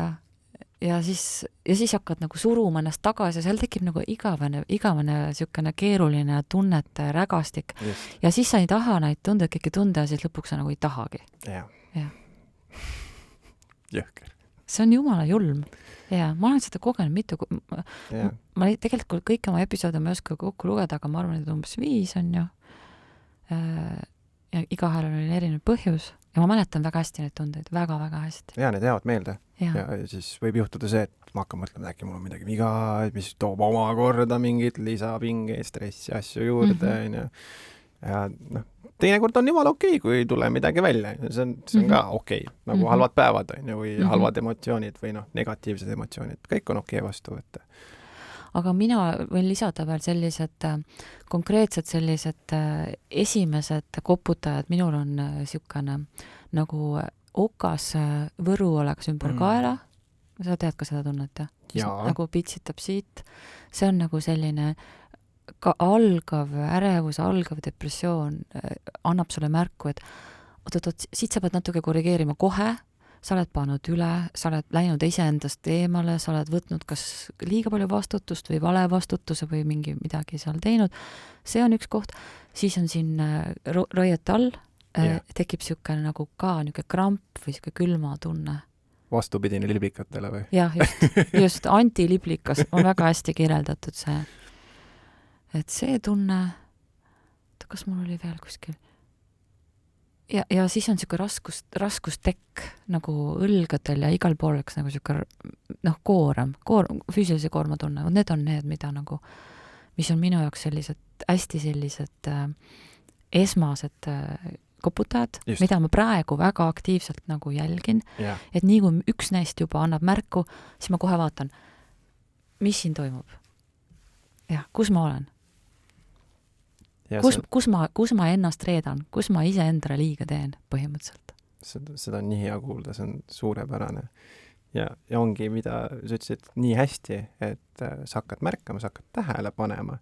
ja siis hakkad nagu suruma ennast tagasi ja seal tekib nagu igavene sükene keeruline tunnete rägastik. Ja siis sa ei taha neid tundeid kõiki tunda ja siis lõpuks sa nagu ei tahagi. Jõhker. See on jumala julm. Ja ma olen seda kogenud mitu. Ma tegelikult kõik oma episoode ma ei oska kokku lugeda, aga ma arvan, et umbes 5 on ju. Ja igahel on erinev põhjus. Ja ma mäletan väga hästi neid tundeid, väga-väga hästi. Ja need jäävad meelde. Ja siis võib juhtuda see, et ma hakkan mõtlema, et äkki mul on midagi viga, mis toob omakorda mingit lisapinge, stressi asju juurde. Ja teinekord on jumala okei, kui ei tule midagi välja. See on ka okei. Nagu halvad päevad või halvad emotsioonid või negatiivsed emotsioonid. Kõik on okei vastu võtta. Aga mina võin lisada veel sellised konkreetsed sellised esimesed koputajad. Minul on siukene nagu okas võru oleks ümber kaela. Sa tead ka seda tunnet, nagu pitsitab siit. See on nagu selline ka algav ärevus, algav depressioon annab sulle märku, et siit sa pead natuke korrigeerima kohe, sa oled pannud üle, sa oled läinud iseendast eemale, sa oled võtnud kas liiga palju vastutust või vale vastutuse või midagi seal teinud. See on üks koht. Siis on siin roiete all, tekib siukene nagu ka niuke kramp või siuke külma tunne. Vastupidine liblikatele või? Jah, just antiliblikas on väga hästi kirjeldatud see. Et see tunne, kas mul oli veel kuskil? Ja siis on siuke raskustekk nagu õlgadel ja igal pool oleks nagu siuke koorem, füüsilise koorma tunne. Need on need, mida nagu, mis on minu jaoks hästi sellised esmased koputajad, mida ma praegu väga aktiivselt nagu jälgin. Et nii kui üks neist juba annab märku, siis ma kohe vaatan, mis siin toimub. Kus ma olen? Kus ma ennast reedan, kus ma ise endale liiga teen põhimõtteliselt. Seda on nii hea kuulda, see on suurepärane. Ja ongi, mida sa ütlesid nii hästi, et sa hakkad märkama, sa hakkad tähele panema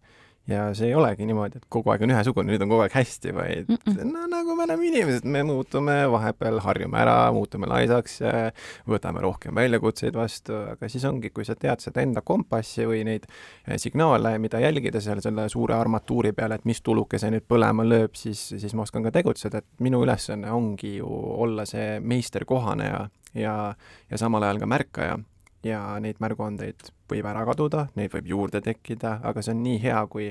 ja see ei olegi niimoodi, et kogu aeg on ühesugune, nüüd on kogu aeg hästi, vaid no nagu me oleme inimesed, me muutume vahepeal, harjume ära, muutume laisaks, võtame rohkem väljakutseid vastu, aga siis ongi, kui sa tead seda enda kompassi või neid signaale, mida jälgida seal selle suure armatuuri peale, et mis tulukese nüüd põlema lööb, siis ma oskan ka tegutseda, et minu ülesanne ongi ju olla see meisterkohaneja ja samal ajal ka märkaja. Ja neid märguandeid võib ära kaduda, neid võib juurde tekkida, aga see on nii hea, kui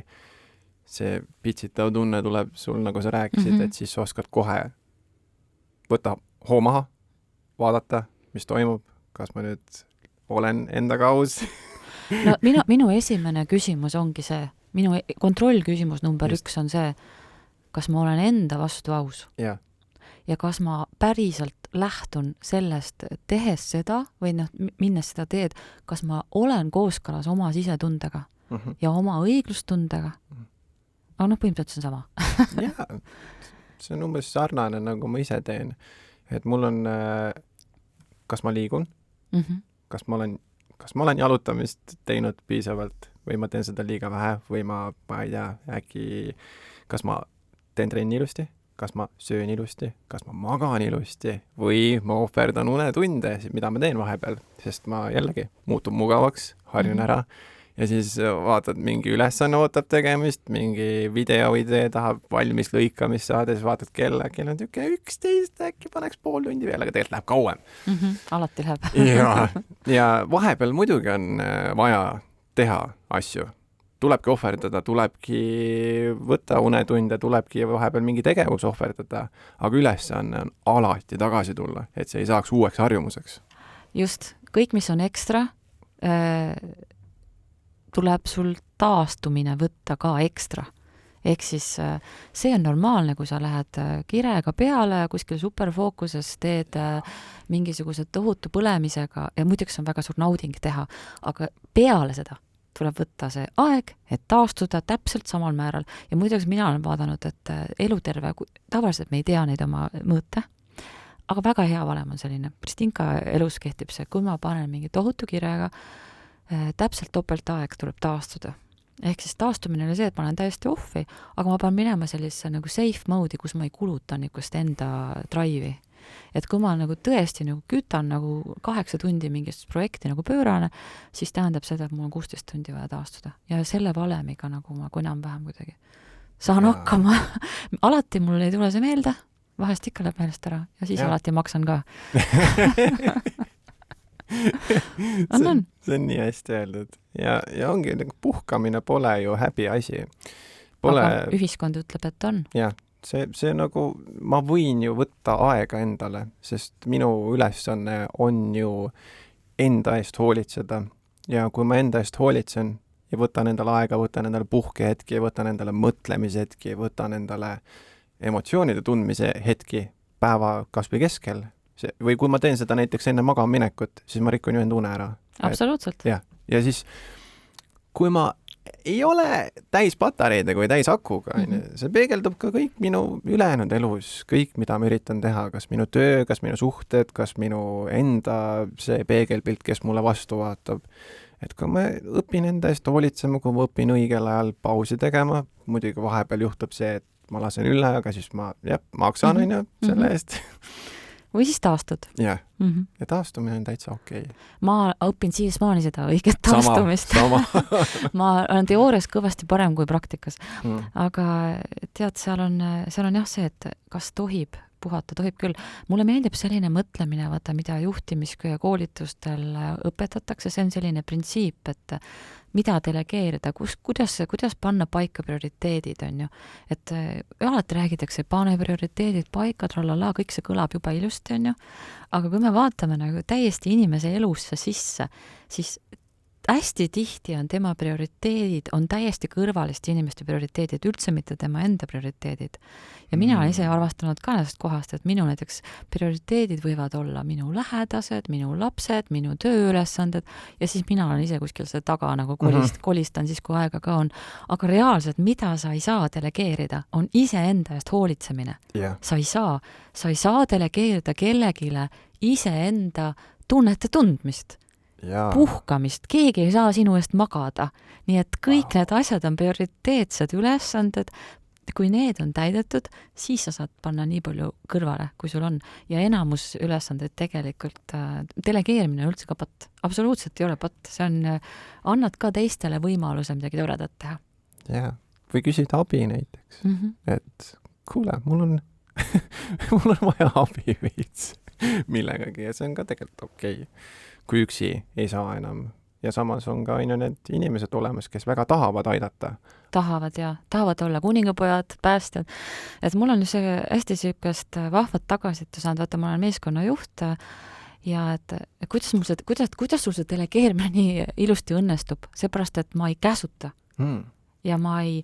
see pitsitav tunne tuleb sul, nagu sa rääkisid, et siis oskad kohe võtta hoo maha, vaadata, mis toimub, kas ma nüüd olen endaga aus. No minu esimene küsimus ongi see, minu kontrollküsimus number 1 on see, kas ma olen enda vastu aus. Ja kas ma päriselt lähtun sellest, tehes seda või minnes seda teed, kas ma olen kooskõlas oma sisetundega ja oma õiglustundega. Aga põhimõtteliselt see on sama. Jaa, see on umbes sarnane, nagu ma ise teen. Et mul on, kas ma liigun, kas ma olen jalutamist teinud piisavalt või ma teen seda liiga vähe või ma ei tea, äkki kas ma teen trenni ilusti, kas ma söön ilusti, kas ma magan ilusti või ma ohverdan unetunde, mida ma teen vahepeal, sest ma jällegi muutun mugavaks, harjun ära ja siis vaatad, mingi ülesanne ootab tegemist, mingi videoidee tahab valmis lõikamist saada, siis vaatad kella, kell on 11, äkki paneks pool tundi veel, aga tegelikult läheb kauem. Alati läheb. ja vahepeal muidugi on vaja teha asju. Tulebki ohverdada, tulebki võtta unetunde, tulebki vahepeal mingi tegevus ohverdada, aga ülesanne on alati tagasi tulla, et see ei saaks uueks harjumuseks. Just, kõik, mis on ekstra, tuleb sul taastumine võtta ka ekstra. Ehk siis see on normaalne, kui sa lähed kirega peale, kuskil superfookuses teed mingisuguse tohutu põlemisega ja muidugi on väga suur nauding teha, aga peale seda tuleb võtta see aeg, et taastuda täpselt samal määral. Ja muidugi mina olen vaadanud, et eluterve, tavaliselt me ei tea neid oma mõõte, aga väga hea valem on selline. Pristinka elus kehtib see, kui ma panen mingi tohutu kirega, täpselt topelt aeg tuleb taastuda. Ehk siis taastumine oli see, et ma olen täiesti offi, aga ma pean minema sellise nagu safe mode'i, kus ma ei kuluta nikust enda drive'i. Et kui ma nagu tõesti nagu kütan nagu 8 tundi mingist projekti nagu pöörane, siis tähendab seda, et mul on 16 tundi vaja taastuda. Ja selle valemiga nagu ma enam-vähem kuidagi saan hakkama. Alati mul ei tule see meelde, vahest ikka läheb meelest ära ja siis alati maksan ka. See on nii hästi öeldud. Ja ongi, puhkamine pole ju häbi asi. Aga ühiskond ütleb, et on. Jah. See nagu, ma võin ju võtta aega endale, sest minu ülesanne on ju enda eest hoolitseda. Ja kui ma enda eest hoolitsen ja võtan endale aega, võtan endale puhkehetki, võtan endale mõtlemishetki, võtan endale emotsioonide tundmise hetki päeva kas või keskel. Või kui ma teen seda näiteks enne magamaminekut, siis ma rikun ju enda une ära. Absoluutselt. Ja siis, kui ma ei ole täis patareidega või täis akuga, see peegeldub ka kõik minu ülejäänud elus, kõik, mida ma üritan teha, kas minu töö, kas minu suhted, kas minu enda see peegelpilt, kes mulle vastu vaatab. Et kui ma õpin enda eest hoolitsema, kui ma õpin õigel ajal pausi tegema, muidugi vahepeal juhtub see, et ma lasen üle, aga siis ma maksan selle eest. Või siis taastud. Jah, ja taastumine on täitsa okei. Ma õpin siiasmaani seda õiget taastumist. Sama. Ma olen teoorias kõvasti parem kui praktikas. Aga tead, seal on jah see, et kas tohib puhata, tohib küll. Mulle meeldib selline mõtlemine, mida juhtimis- ja koolitustel õpetatakse, see on selline printsiip, et mida delegeerida, kuidas panna paika prioriteedid, on ju. Et alati räägitakse, pane prioriteedid paika, tralala, kõik see kõlab juba ilusti, on ju. Aga kui me vaatame nagu täiesti inimese elusse sisse, siis hästi tihti on tema prioriteedid, on täiesti kõrvaliste inimeste prioriteedid, üldse mitte tema enda prioriteedid. Ja mina olen ise arvastanud ka sellest kohast, et minu näiteks prioriteedid võivad olla minu lähedased, minu lapsed, minu tööülesanded ja siis mina olen ise kuskil selle taga nagu kolistan siis, kui aega ka on. Aga reaalselt, mida sa ei saa delegeerida, on iseenda eest hoolitsemine. Sa ei saa delegeerida kellegile iseenda tunnete tundmist. puhkamist, keegi ei saa sinu eest magada. Nii et kõik need asjad on prioriteetsed ülesanded. Kui need on täidetud, siis sa saad panna nii palju kõrvale, kui sul on. Ja enamus ülesandeid tegelikult, delegeerimine on üldse ka patt. Absoluutselt ei ole patt. See on, annad ka teistele võimaluse midagi toredat teha. Jaa. Või küsida abi näiteks. Et kuule, mul on vaja abi veits millegagi ja see on ka tegelikult okei. Kui üksi ei saa enam. Ja samas on ka need inimesed olemas, kes väga tahavad aidata. Tahavad olla kuningapojad, päästjad. Et mul on see hästi süükast vahvat tagasite saanud, vaata, ma olen meeskonna juht ja et kuidas sul see delegeerimine nii ilusti õnnestub, seepärast, et ma ei käsuta ja ma ei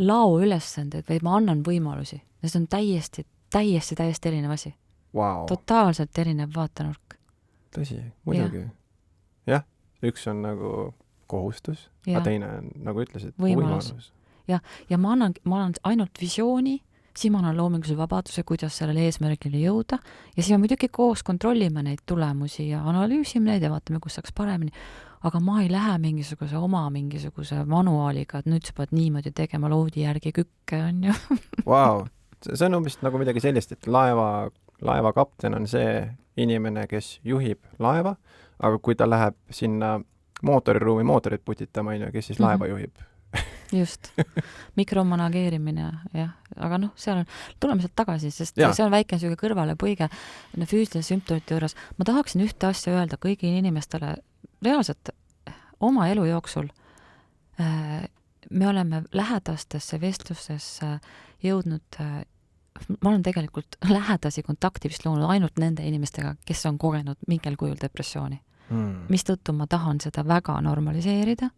lao ülesandeid, vaid ma annan võimalusi. Ja see on täiesti erinev asi. Wow. Totaalselt erinev vaatenurk. Tõsi, muidugi. Jah. Üks on nagu kohustus, aga teine on, nagu ütlesid, võimalus. Ja ma annan ainult visiooni, siis ma annan loominguse vabaduse, kuidas sellele eesmärgile jõuda ja siis me muidugi koos kontrollime neid tulemusi ja analüüsime neid ja vaatame, kus saaks paremini. Aga ma ei lähe mingisuguse manuaaliga, et nüüd sa pead niimoodi tegema loodi järgi kükke, on ju. Wow. See on umbes nagu midagi sellist, et laeva kapten on see inimene, kes juhib laeva, aga kui ta läheb sinna mootoriruumi mootorit putitama, kes siis laeva juhib. Just. Mikromanageerimine, jah. Aga seal tuleme sealt tagasi, sest see on väike süge kõrvale põige füüsilise sümptomite juures. Ma tahaksin ühte asja öelda kõigile inimestele reaalselt oma elu jooksul. Me oleme lähedastesse vestlustesse jõudnud, ma olen tegelikult lähedasi kontakti vist loonud ainult nende inimestega, kes on kogenud mingil kujul depressiooni. Mistõttu ma tahan seda väga normaliseerida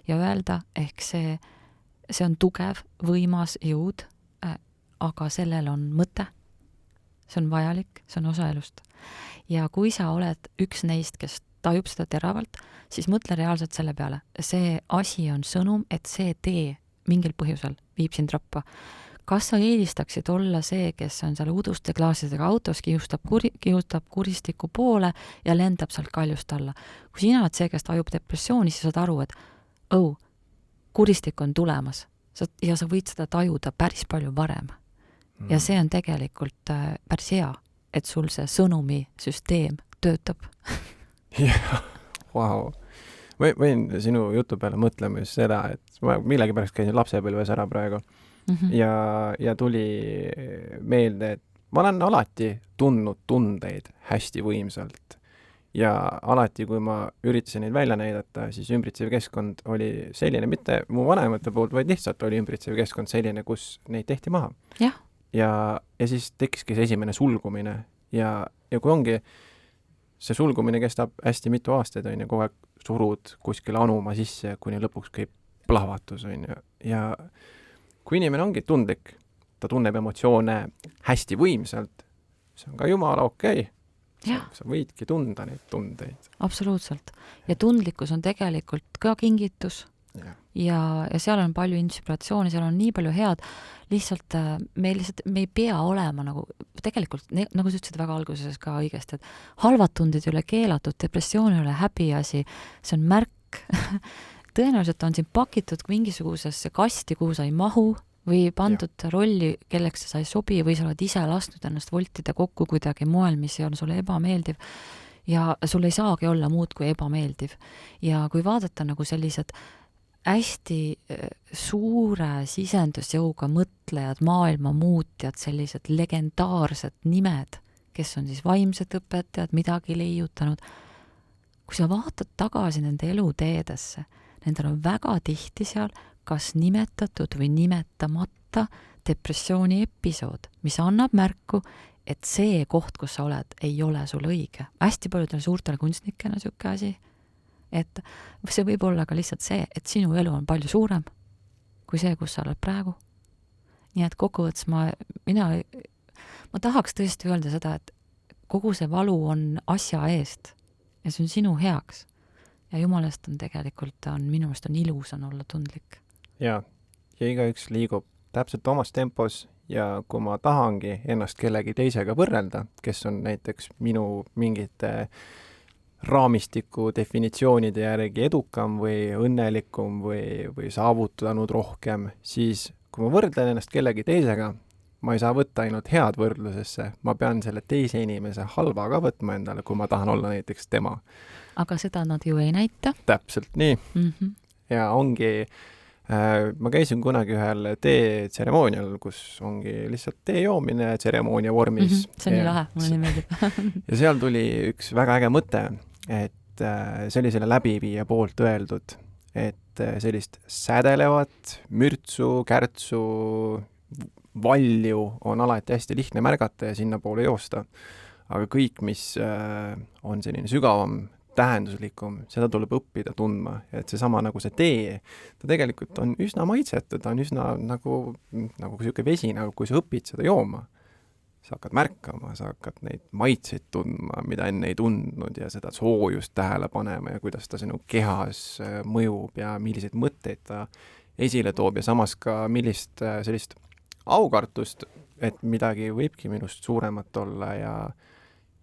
ja öelda, ehk see on tugev, võimas jõud, aga sellel on mõte. See on vajalik, see on osa elust. Ja kui sa oled üks neist, kes tajub seda teravalt, siis mõtle reaalselt selle peale. See asi on sõnum, et see tee mingil põhjusel viib sind rappa. Kas sa eelistaksid olla see, kes on seal uduste klaasidega autos, kihustab kuristiku poole ja lendab sealt kaljust alla? Kui sina oled see, kes tajub depressiooni, siis saad aru, et kuristik on tulemas ja sa võid seda tajuda päris palju varem. Ja see on tegelikult päris hea, et sul see sõnumisüsteem töötab. Jah, wow. Võin sinu jutu peale mõtlema just seda, et ma millegipärast käisin lapsepõlves ära praegu. Ja tuli meelde, et ma olen alati tundnud tundeid hästi võimsalt ja alati, kui ma üritasin neid välja näidata, siis ümbritsev keskkond oli selline, mitte mu vanemate poolt, vaid lihtsalt oli ümbritsev keskkond selline, kus neid tehti maha. Ja siis tekkiski see esimene sulgumine ja kui ongi see sulgumine kestab hästi mitu aastaid, on ju, kogu aeg surud kuskile anuma sisse, kuni lõpuks käib plahvatus, on ju, ja kui inimene ongi tundlik, ta tunneb emotsioone hästi võimsalt, see on ka jumala okei. Sa võidki tunda neid tundeid. Absoluutselt. Ja tundlikkus on tegelikult ka kingitus. Ja seal on palju inspiratsiooni, seal on nii palju head. Lihtsalt me ei pea olema tegelikult, nagu sa ütlesid väga alguses ka õigesti, et halvad tunded ei ole keelatud, depressioon ei ole häbiasi, see on märk. Tõenäoliselt on siin pakitud mingisugusesse kasti, kuhu sa ei mahu või pandud rolli, kelleks sa ei sobi või sa oled ise lasknud ennast voltida kokku kuidagi moel, mis ei ole sulle ebameeldiv ja sul ei saagi olla muud kui ebameeldiv. Ja kui vaadata sellised hästi suure sisendusjõuga mõtlejad, maailma muutjad, sellised legendaarsed nimed, kes on siis vaimsed õpetajad, midagi leiutanud, kui sa vaatad tagasi nende eluteedesse, nendel on väga tihti seal kas nimetatud või nimetamata depressiooni episood, mis annab märku, et see koht, kus sa oled, ei ole sul õige. Hästi paljudel suurtel kunstnikena siuke asi, et see võib olla ka lihtsalt see, et sinu elu on palju suurem kui see, kus sa oled praegu. Nii et kokkuvõttes ma tahaks tõesti öelda seda, et kogu see valu on asja eest ja see on sinu heaks. Ja jumalast on tegelikult, minu meelest on ilus on olla tundlik. Ja igaüks liigub täpselt omas tempos ja kui ma tahangi ennast kellegi teisega võrrelda, kes on näiteks minu mingite raamistiku definitsioonide järgi edukam või õnnelikum või saavutanud rohkem, siis kui ma võrdlen ennast kellegi teisega, ma ei saa võtta ainult head võrdlusesse, ma pean selle teise inimese halva ka võtma endale, kui ma tahan olla näiteks tema. aga seda nad ju ei näita. Täpselt nii. Mm-hmm. Ja ongi, ma käisin kunagi ühel teetseremoonial, kus ongi lihtsalt tee joomine tseremoonia vormis. Mm-hmm. See on nii lahe, mulle nii meeldib. Ja seal tuli üks väga äge mõte, et see oli selle läbiviija poolt öeldud, et sellist sädelevat, mürtsu, kärtsu, valju on alati hästi lihtne märgata ja sinna poole joosta. Aga kõik, mis on selline sügavam, tähenduslikum, seda tuleb õppida tundma. Et seesama nagu see tee, ta tegelikult on üsna maitsetu, ta on üsna nagu selline vesi, nagu kui sa õpid seda jooma. Sa hakkad märkama, sa hakkad neid maitseid tundma, mida enne ei tundnud ja seda soojust tähele panema ja kuidas ta sinu kehas mõjub ja milliseid mõtteid ta esile toob ja samas ka millist sellist aukartust, et midagi võibki minust suuremat olla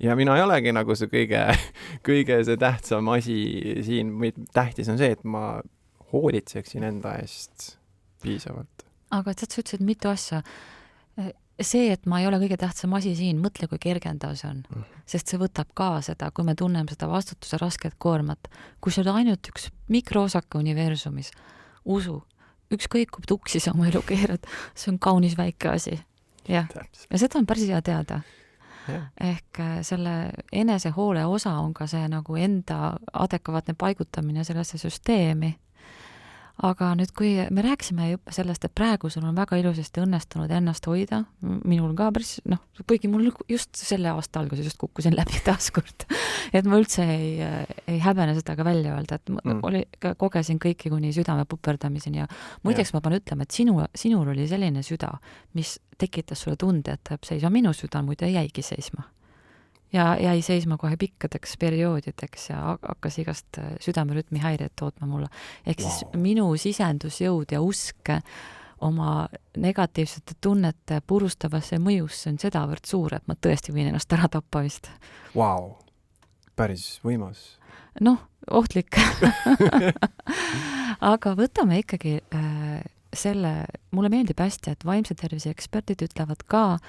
ja mina ei olegi nagu see kõige see tähtsam asi siin, tähtis on see, et ma hoolitseksin enda eest piisavalt. Aga sa ütlesid mitu asja. See, et ma ei ole kõige tähtsam asi siin, mõtle, kui kergendav see on. Sest see võtab ka seda, kui me tunneme seda vastutuse rasket koormat. Kui see on ainult üks mikroosaka universumis, usu, ükskõik kui tuksi sa oma elu keerad, see on kaunis väike asi. Ja seda on päris hea teada. Ja. Ehk selle enesehoole osa on ka see nagu enda adekvaatne paigutamine sellesse süsteemi. Aga nüüd, kui me rääksime juba sellest, et praegu sul on väga ilusasti õnnestunud ennast hoida, minul ka päris, kuigi mul just selle aasta alguses just kukkusin läbi taaskord, et ma üldse ei häbene seda ka välja öelda, et kogesin kõiki kuni südame puperdamiseni ja muideks ma pean ütlema, et sinul oli selline süda, mis tekitas sulle tunde, et jääb seisma. Minu süda muide jäigi seisma. Ja jäi seisma kohe pikkadeks perioodideks ja hakkas igast südamerütmi häired tootma mulle. Ehk siis minu sisendusjõud ja usk oma negatiivsete tunnete purustavasse mõjusse on sedavõrd suur, et ma tõesti võin ennast ära tappa vist. Vau, päris võimas. Ohtlik. Aga võtame ikkagi mulle meeldib hästi, et vaimse tervise eksperdid ütlevad ka,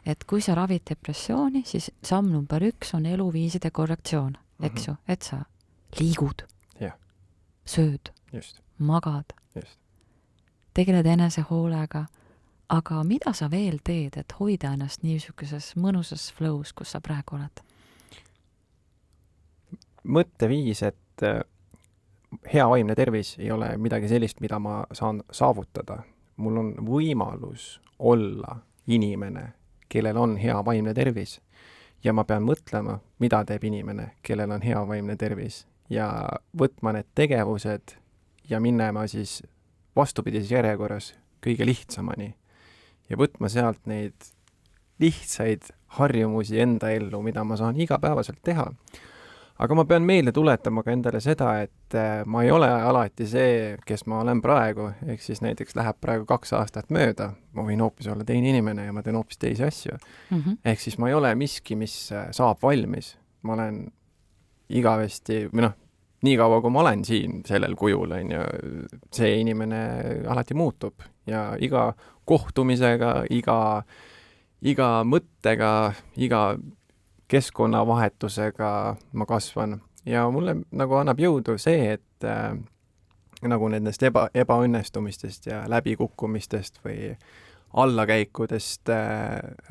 et kui sa ravid depressiooni, siis samm number 1 on eluviiside korrektsioon, eks ju, et sa liigud, sööd, magad, tegeled enesehoolega, aga mida sa veel teed, et hoida ennast niisuguses mõnusas flows, kus sa praegu oled? Mõtteviis, et hea vaimne tervis ei ole midagi sellist, mida ma saan saavutada. Mul on võimalus olla inimene, kellel on hea vaimne tervis ja ma pean mõtlema, mida teeb inimene, kellel on hea vaimne tervis ja võtma need tegevused ja minema siis vastupidises järjekorras kõige lihtsamani ja võtma sealt neid lihtsaid harjumusi enda ellu, mida ma saan igapäevaselt teha. Aga ma pean meelde tuletama ka endale seda, et ma ei ole alati see, kes ma olen praegu, ehk siis näiteks läheb praegu 2 aastat mööda, ma võin hoopis olla teine inimene ja ma teen hoopis teisi asju. Ehk siis ma ei ole miski, mis saab valmis. Ma olen igavesti, nii kaua, kui ma olen siin sellel kujul, see inimene alati muutub ja iga kohtumisega, iga mõttega, iga keskkonnavahetusega ma kasvan ja mulle nagu annab jõudu see, et nagu nendest ebaõnnestumistest ja läbikukkumistest või allakäikudest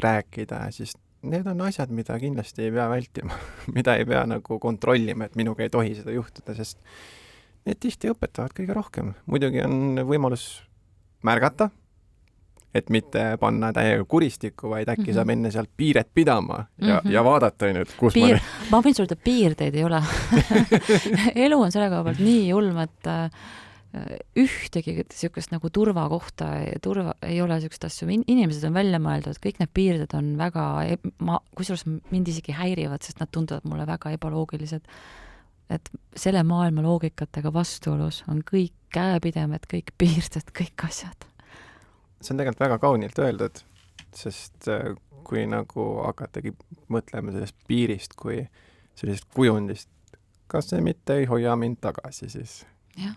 rääkida, siis need on asjad, mida kindlasti ei pea vältima, mida ei pea nagu kontrollima, et minuga ei tohi seda juhtuda, sest need tihti õpetavad kõige rohkem. Muidugi on võimalus märgata, et mitte panna täiega kuristikku, vaid äkki saab enne sealt piiret pidama ja vaadata nüüd, kus ma võin sulda piirdeid ei ole. Elu on selle koha pealt nii julm, et ühtegi niisugust nagu turvakohta ei ole niisugust asju. Inimesed on välja mõeldud, kõik need piirded on väga, kusjuures mind isegi häirivad, sest nad tunduvad mulle väga ebaloogilised. Et selle maailma loogikatega vastuolus on kõik käepidemed, kõik piirded, kõik asjad. See on tegelikult väga kaunilt öeldud, sest kui nagu hakatagi mõtlema sellest piirist kui sellisest kujundist, kas see mitte ei hoia mind tagasi siis. Jah.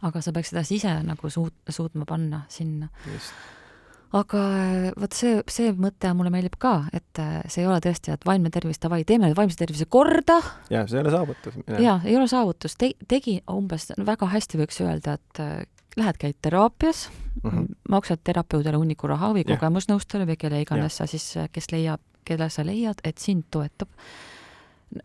Aga sa peaks seda ise nagu suutma panna sinna. Just. Aga võt see mõte mulle meeldib ka, et see ei ole tõesti, et vaimne tervis, davai, teeme vaimse tervise korda. Ja, see ei ole saavutus. Ja, ei ole saavutus. Tegi umbes väga hästi võiks öelda, et lähed käid teraapias, maksad terapeudele hunniku raha või kogemusnõustele või kelle iganes sa siis, kelle sa leiad, et sind toetab.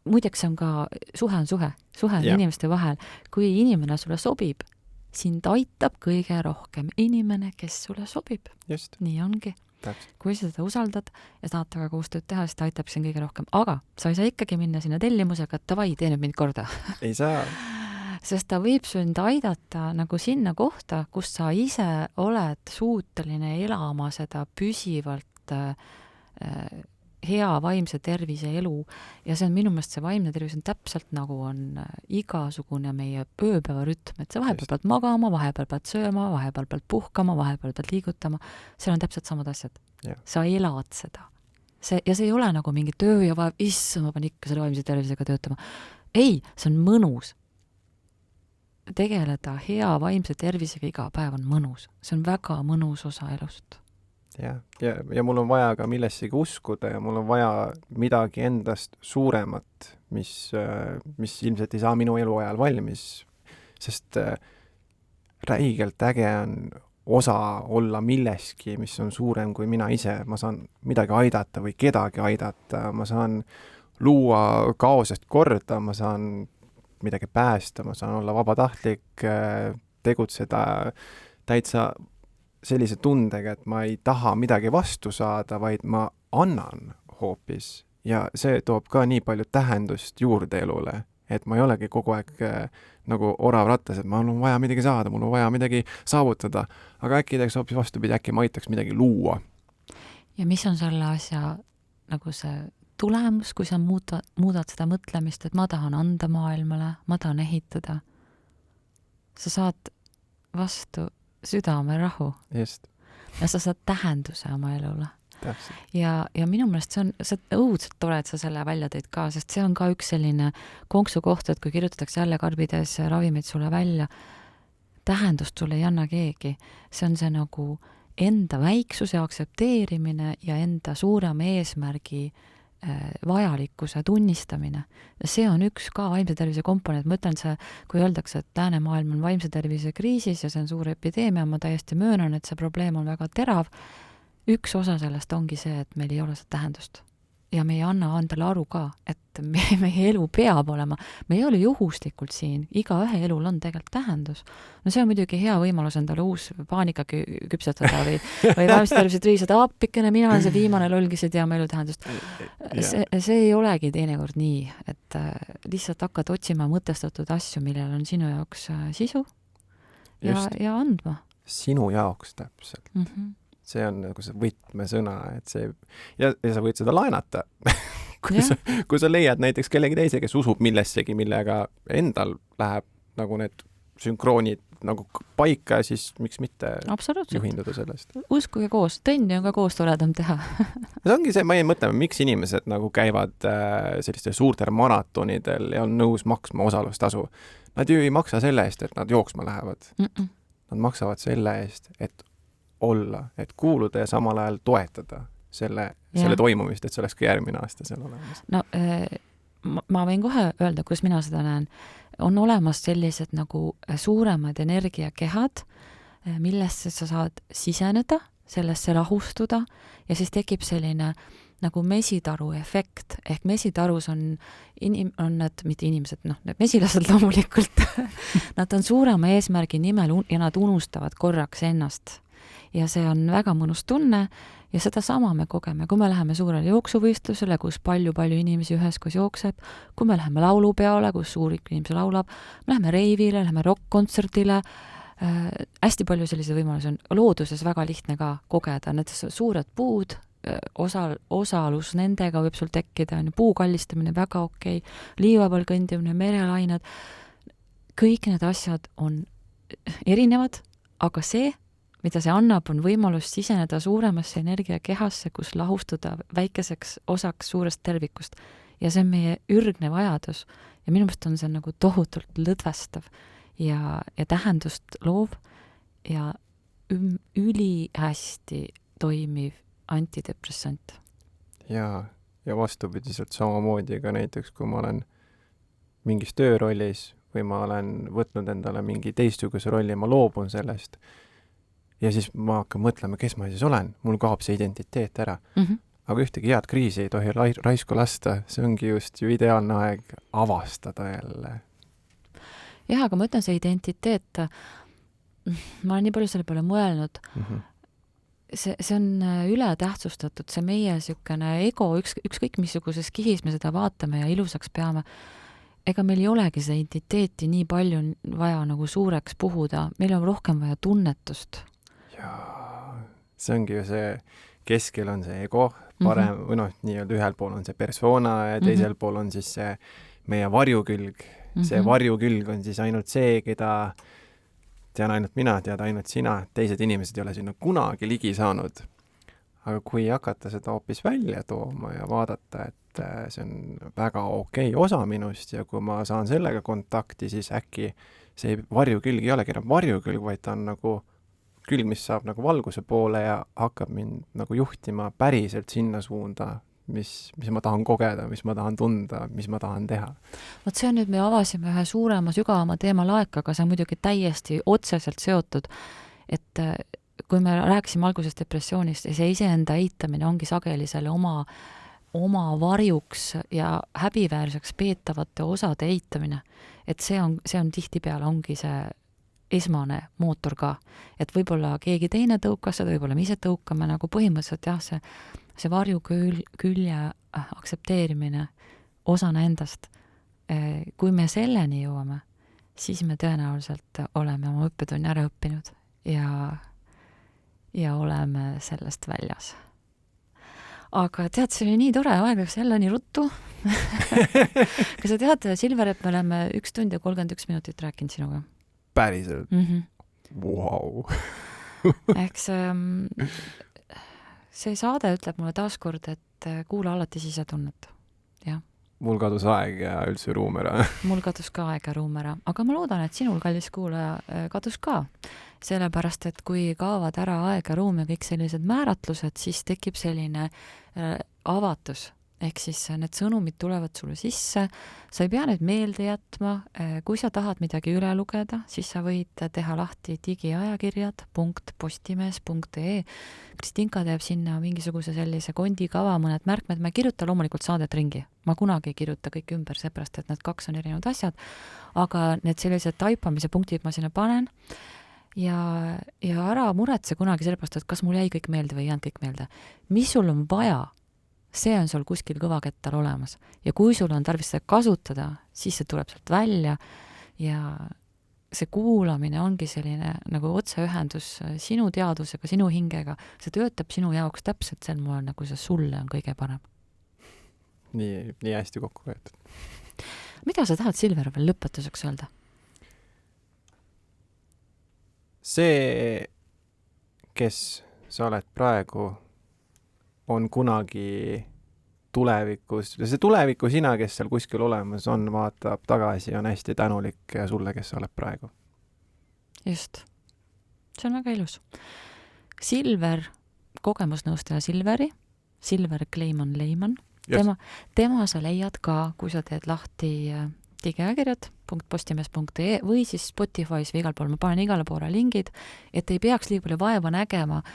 Muideks on ka suhe on inimeste vahel. Kui inimene sulle sobib, sind aitab kõige rohkem inimene, kes sulle sobib. Just. Nii ongi. Täpselt. Kui sa seda usaldad ja tahad taga koostööd teha, siis ta aitab sind kõige rohkem. Aga sa ei saa ikkagi minna sinna tellimusega, et davai, tee nüüd mind korda. Ei saa. Sest ta võib sind aidata nagu sinna kohta, kus sa ise oled suuteline elama seda püsivalt hea vaimse tervise elu ja see on minu meelest see vaimne tervis on täpselt nagu on igasugune meie ööpäevarütm, et sa vahepeal pead magama, vahepeal pead sööma, vahepeal pead puhkama, vahepeal pead liigutama, seal on täpselt samad asjad. Sa elad seda. See ei ole nagu mingi töö ja vaev, ma pean ikka selle vaimse tervisega töötama. Ei, see on mõnus. Tegeleda hea vaimse tervisega iga päev on mõnus. See on väga mõnus osa elust. Ja mul on vaja ka millessegi uskuda ja mul on vaja midagi endast suuremat, mis ilmselt ei saa minu eluajal valmis, sest räigelt äge on osa olla milleski, mis on suurem kui mina ise. Ma saan midagi aidata või kedagi aidata, ma saan luua kaosest korda, ma saan midagi päästa, ma saan olla vabatahtlik, tegutseda täitsa sellise tundega, et ma ei taha midagi vastu saada, vaid ma annan hoopis. Ja see toob ka nii palju tähendust juurde elule, et ma ei olegi kogu aeg nagu orav rattas, et mul on vaja midagi saada, mul on vaja midagi saavutada, aga äkki teeks hoopis vastupidi, äkki ma aitaks midagi luua. Ja mis on selle asja nagu see tulemus, kui sa muudad seda mõtlemist, et ma tahan anda maailmale, ma tahan ehitada? Sa saad vastu südame rahu. Just. Ja sa saad tähenduse oma elule. Täpselt. Ja minu meelest see on õudselt tore, et sa selle välja tõid ka, sest see on ka üks selline konksu koht, et kui kirjutatakse jälle karbides ravimid sulle välja, tähendust sulle ei anna keegi. See on see nagu enda väiksuse aktsepteerimine ja enda suurema eesmärgi vajalikkuse tunnistamine. See on üks ka vaimse tervise komponent. Ma ütlen see, kui öeldakse, et läänemaailm on vaimse tervise kriisis ja see on suur epideemia, ma täiesti möönan, et see probleem on väga terav. Üks osa sellest ongi see, et meil ei ole seda tähendust. Ja me ei anna endale aru ka, et meie elu peab olema. Me ei ole juhuslikult siin. Iga ühe elul on tegelikult tähendus. No see on muidugi hea võimalus endale uus paanika küpsetada või vaimse tervise triisada appikene, mina olen see viimane loll, kes ei tea oma elu tähendust. See ei olegi teinekord nii, et lihtsalt hakkad otsima mõtestatud asju, millel on sinu jaoks sisu ja andma. Sinu jaoks täpselt. See on nagu see võtmesõna, et see ja sa võid seda laenata. kui sa leiad näiteks kellegi teise, kes usub millessegi, millega endal läheb nagu need sünkroonid nagu paika, siis miks mitte juhinduda sellest. Uskuge koos, trenni on ka koos toredam teha. See ongi see, ma ei mõtle, miks inimesed nagu käivad sellistel suurtel maratonidel ja on nõus maksma osalustasu. Nad ju ei maksa selle eest, et nad jooksma lähevad. Nad maksavad selle eest, et olla, et kuuluda ja samal ajal toetada selle toimumist, et see oleks ka järgmine aasta seal olemas. No ma võin kohe öelda, kus mina seda näen. On olemas sellised nagu suuremad energiakehad, millesse sa saad siseneda, sellesse rahustuda ja siis tekib selline nagu mesitaru efekt. Ehk mesitarus on need, mitte inimesed, need mesilased loomulikult, nad on suurema eesmärgi nimel ja nad unustavad korraks ennast. Ja see on väga mõnus tunne ja seda sama me kogeme, kui me läheme suurele jooksuvõistlusele, kus palju inimesi üheskoos jookseb, kui me läheme laulupeole, kus suur inimesi laulab, me läheme reivile, läheme rock-kontserdile, hästi palju selliseid võimalusi on looduses väga lihtne ka kogeda, need suured puud, osalus nendega võib sul tekkida, puu kallistamine väga okei, liiva peal kõndimine, merelained, kõik need asjad on erinevad, aga see, mida see annab, on võimalus siseneda suuremasse energiakehasse, kus lahustuda väikeseks osaks suurest tervikust. ja see on meie ürgne vajadus ja minu meelest on see nagu tohutult lõdvestav ja tähendust loov ja ülihästi toimiv antidepressant. Ja vastupidiselt samamoodi ka näiteks, kui ma olen mingis töörollis või ma olen võtnud endale mingi teistsuguse rolli, ma loobun sellest ja siis ma hakkan mõtlema, kes ma siis olen, mul kaob see identiteet ära. Aga ühtegi head kriisi ei tohi raisku lasta, see ongi just ju ideaalne aeg avastada jälle. Jah, aga ma ütlen, see identiteet, ma olen nii palju selle peale mõelnud, see on üle tähtsustatud, see meie sükene ego, ükskõik missuguses kihis me seda vaatame ja ilusaks peame, ega meil ei olegi seda identiteeti nii palju vaja nagu suureks puhuda, meil on rohkem vaja tunnetust. Jaa, see ongi ju see, keskel on see ego, parem, või noh, nii-öelda ühel pool on see persona ja teisel pool on siis see meie varjukülg. See varjukülg on siis ainult see, keda tean ainult mina, tead ainult sina, teised inimesed ei ole sinna kunagi ligi saanud. Aga kui hakata seda hoopis välja tooma ja vaadata, et see on väga okei osa minust ja kui ma saan sellega kontakti, siis äkki see varjukülg ei olegi enam varjukülg, vaid ta on nagu külg, mis saab nagu valguse poole ja hakkab mind nagu juhtima päriselt sinna suunda, mis ma tahan kogeda, mis ma tahan tunda, mis ma tahan teha. Vot see on nüüd, me avasime ühe suurema, sügavama teema laeka, aga see on muidugi täiesti otseselt seotud, et kui me rääkisime alguses depressioonist, see iseenda eitamine ongi sageli selle oma varjuks ja häbiväärseks peetavate osade eitamine. Et see on tihtipeale ongi see esmane mootor ka. Et võib-olla keegi teine tõukas seda, võib-olla me ise tõukame nagu põhimõtteliselt jah, see varjukülje aktsepteerimine osana endast. Kui me selleni jõuame, siis me tõenäoliselt oleme oma õppetunni ära õppinud ja oleme sellest väljas. Aga tead, see oli nii tore, aeg läks jälle nii ruttu. Kas sa tead, Silver, et me oleme 1 tund ja 31 minutit rääkinud sinuga? Päriselt? Wow. Eks see saade ütleb mulle taaskord, et kuula alati sisetunnet. Jah. Mul kadus aeg ja üldse ruum ära. Mul kadus ka aeg ja ruum ära, aga ma loodan, et sinul, kallis kuulaja, kadus ka. Sellepärast, et kui kaovad ära aeg ja ruum ja kõik sellised määratlused, siis tekib selline avatus. Ehk siis need sõnumid tulevad sulle sisse, sa ei pea need meelde jätma, kui sa tahad midagi üle lugeda, siis sa võid teha lahti digiajakirjad.postimees.ee. Kristinka teeb sinna mingisuguse sellise kondikava, mõned märkmed, ma ei kirjuta loomulikult saadet ringi, ma kunagi ei kirjuta kõik ümber, seepärast, et need 2 on erinevad asjad, aga need sellised taipamise punktid ma sinna panen ja ära muretse kunagi sellepärast, et kas mul jäi kõik meelde või ei jäänud kõik meelde. Mis sul on vaja? See on sul kuskil kõvakettal olemas ja kui sul on tarvis seda kasutada, siis see tuleb sealt välja ja see kuulamine ongi selline nagu otseühendus sinu teadusega, sinu hingega, see töötab sinu jaoks täpselt sel moel, nagu see sulle on kõige parem. Nii hästi kokku võetud. Mida sa tahad, Silver, veel lõpetuseks öelda? See, kes sa oled praegu, on kunagi tulevikus, see tuleviku sina, kes seal kuskil olemas on, vaatab tagasi ja on hästi tänulik sulle, kes sa oled praegu. Just. See on väga ilus. Silver, kogemusnõustaja Silver Kleiman-Leiman, tema sa leiad ka, kui sa teed lahti digiajakirjad.postimees.ee või siis Spotify's või igal pool, ma panen igale poole lingid, et ei peaks liiga palju vaeva nägema.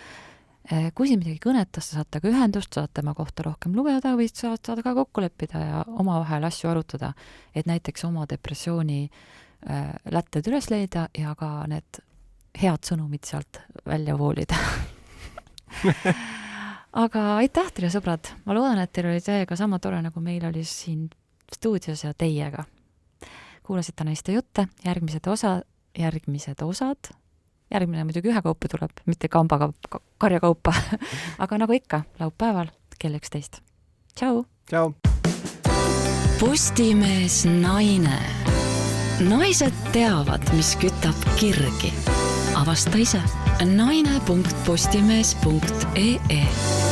Kui siin midagi kõnetas, saate ka ühendust, saate tema kohta rohkem lugeda või saate ka kokku leppida ja omavahel asju arutada, et näiteks oma depressiooni lätted üles leida ja ka need head sõnumid sealt välja voolida. Aga aitäh teile, sõbrad! Ma loodan, et teil oli teiega sama tore, nagu meil oli siin stuudios ja teiega. Kuulasite naiste jutte, järgmised osad, järgmine muidugi ühekaupa tuleb, mitte karjakaupa. Aga nagu ikka, laupäeval kell 11. Tšau! Tšau! Postimees naine. Naised teavad, mis kütab kirgi. Avasta ise naine.postimees.ee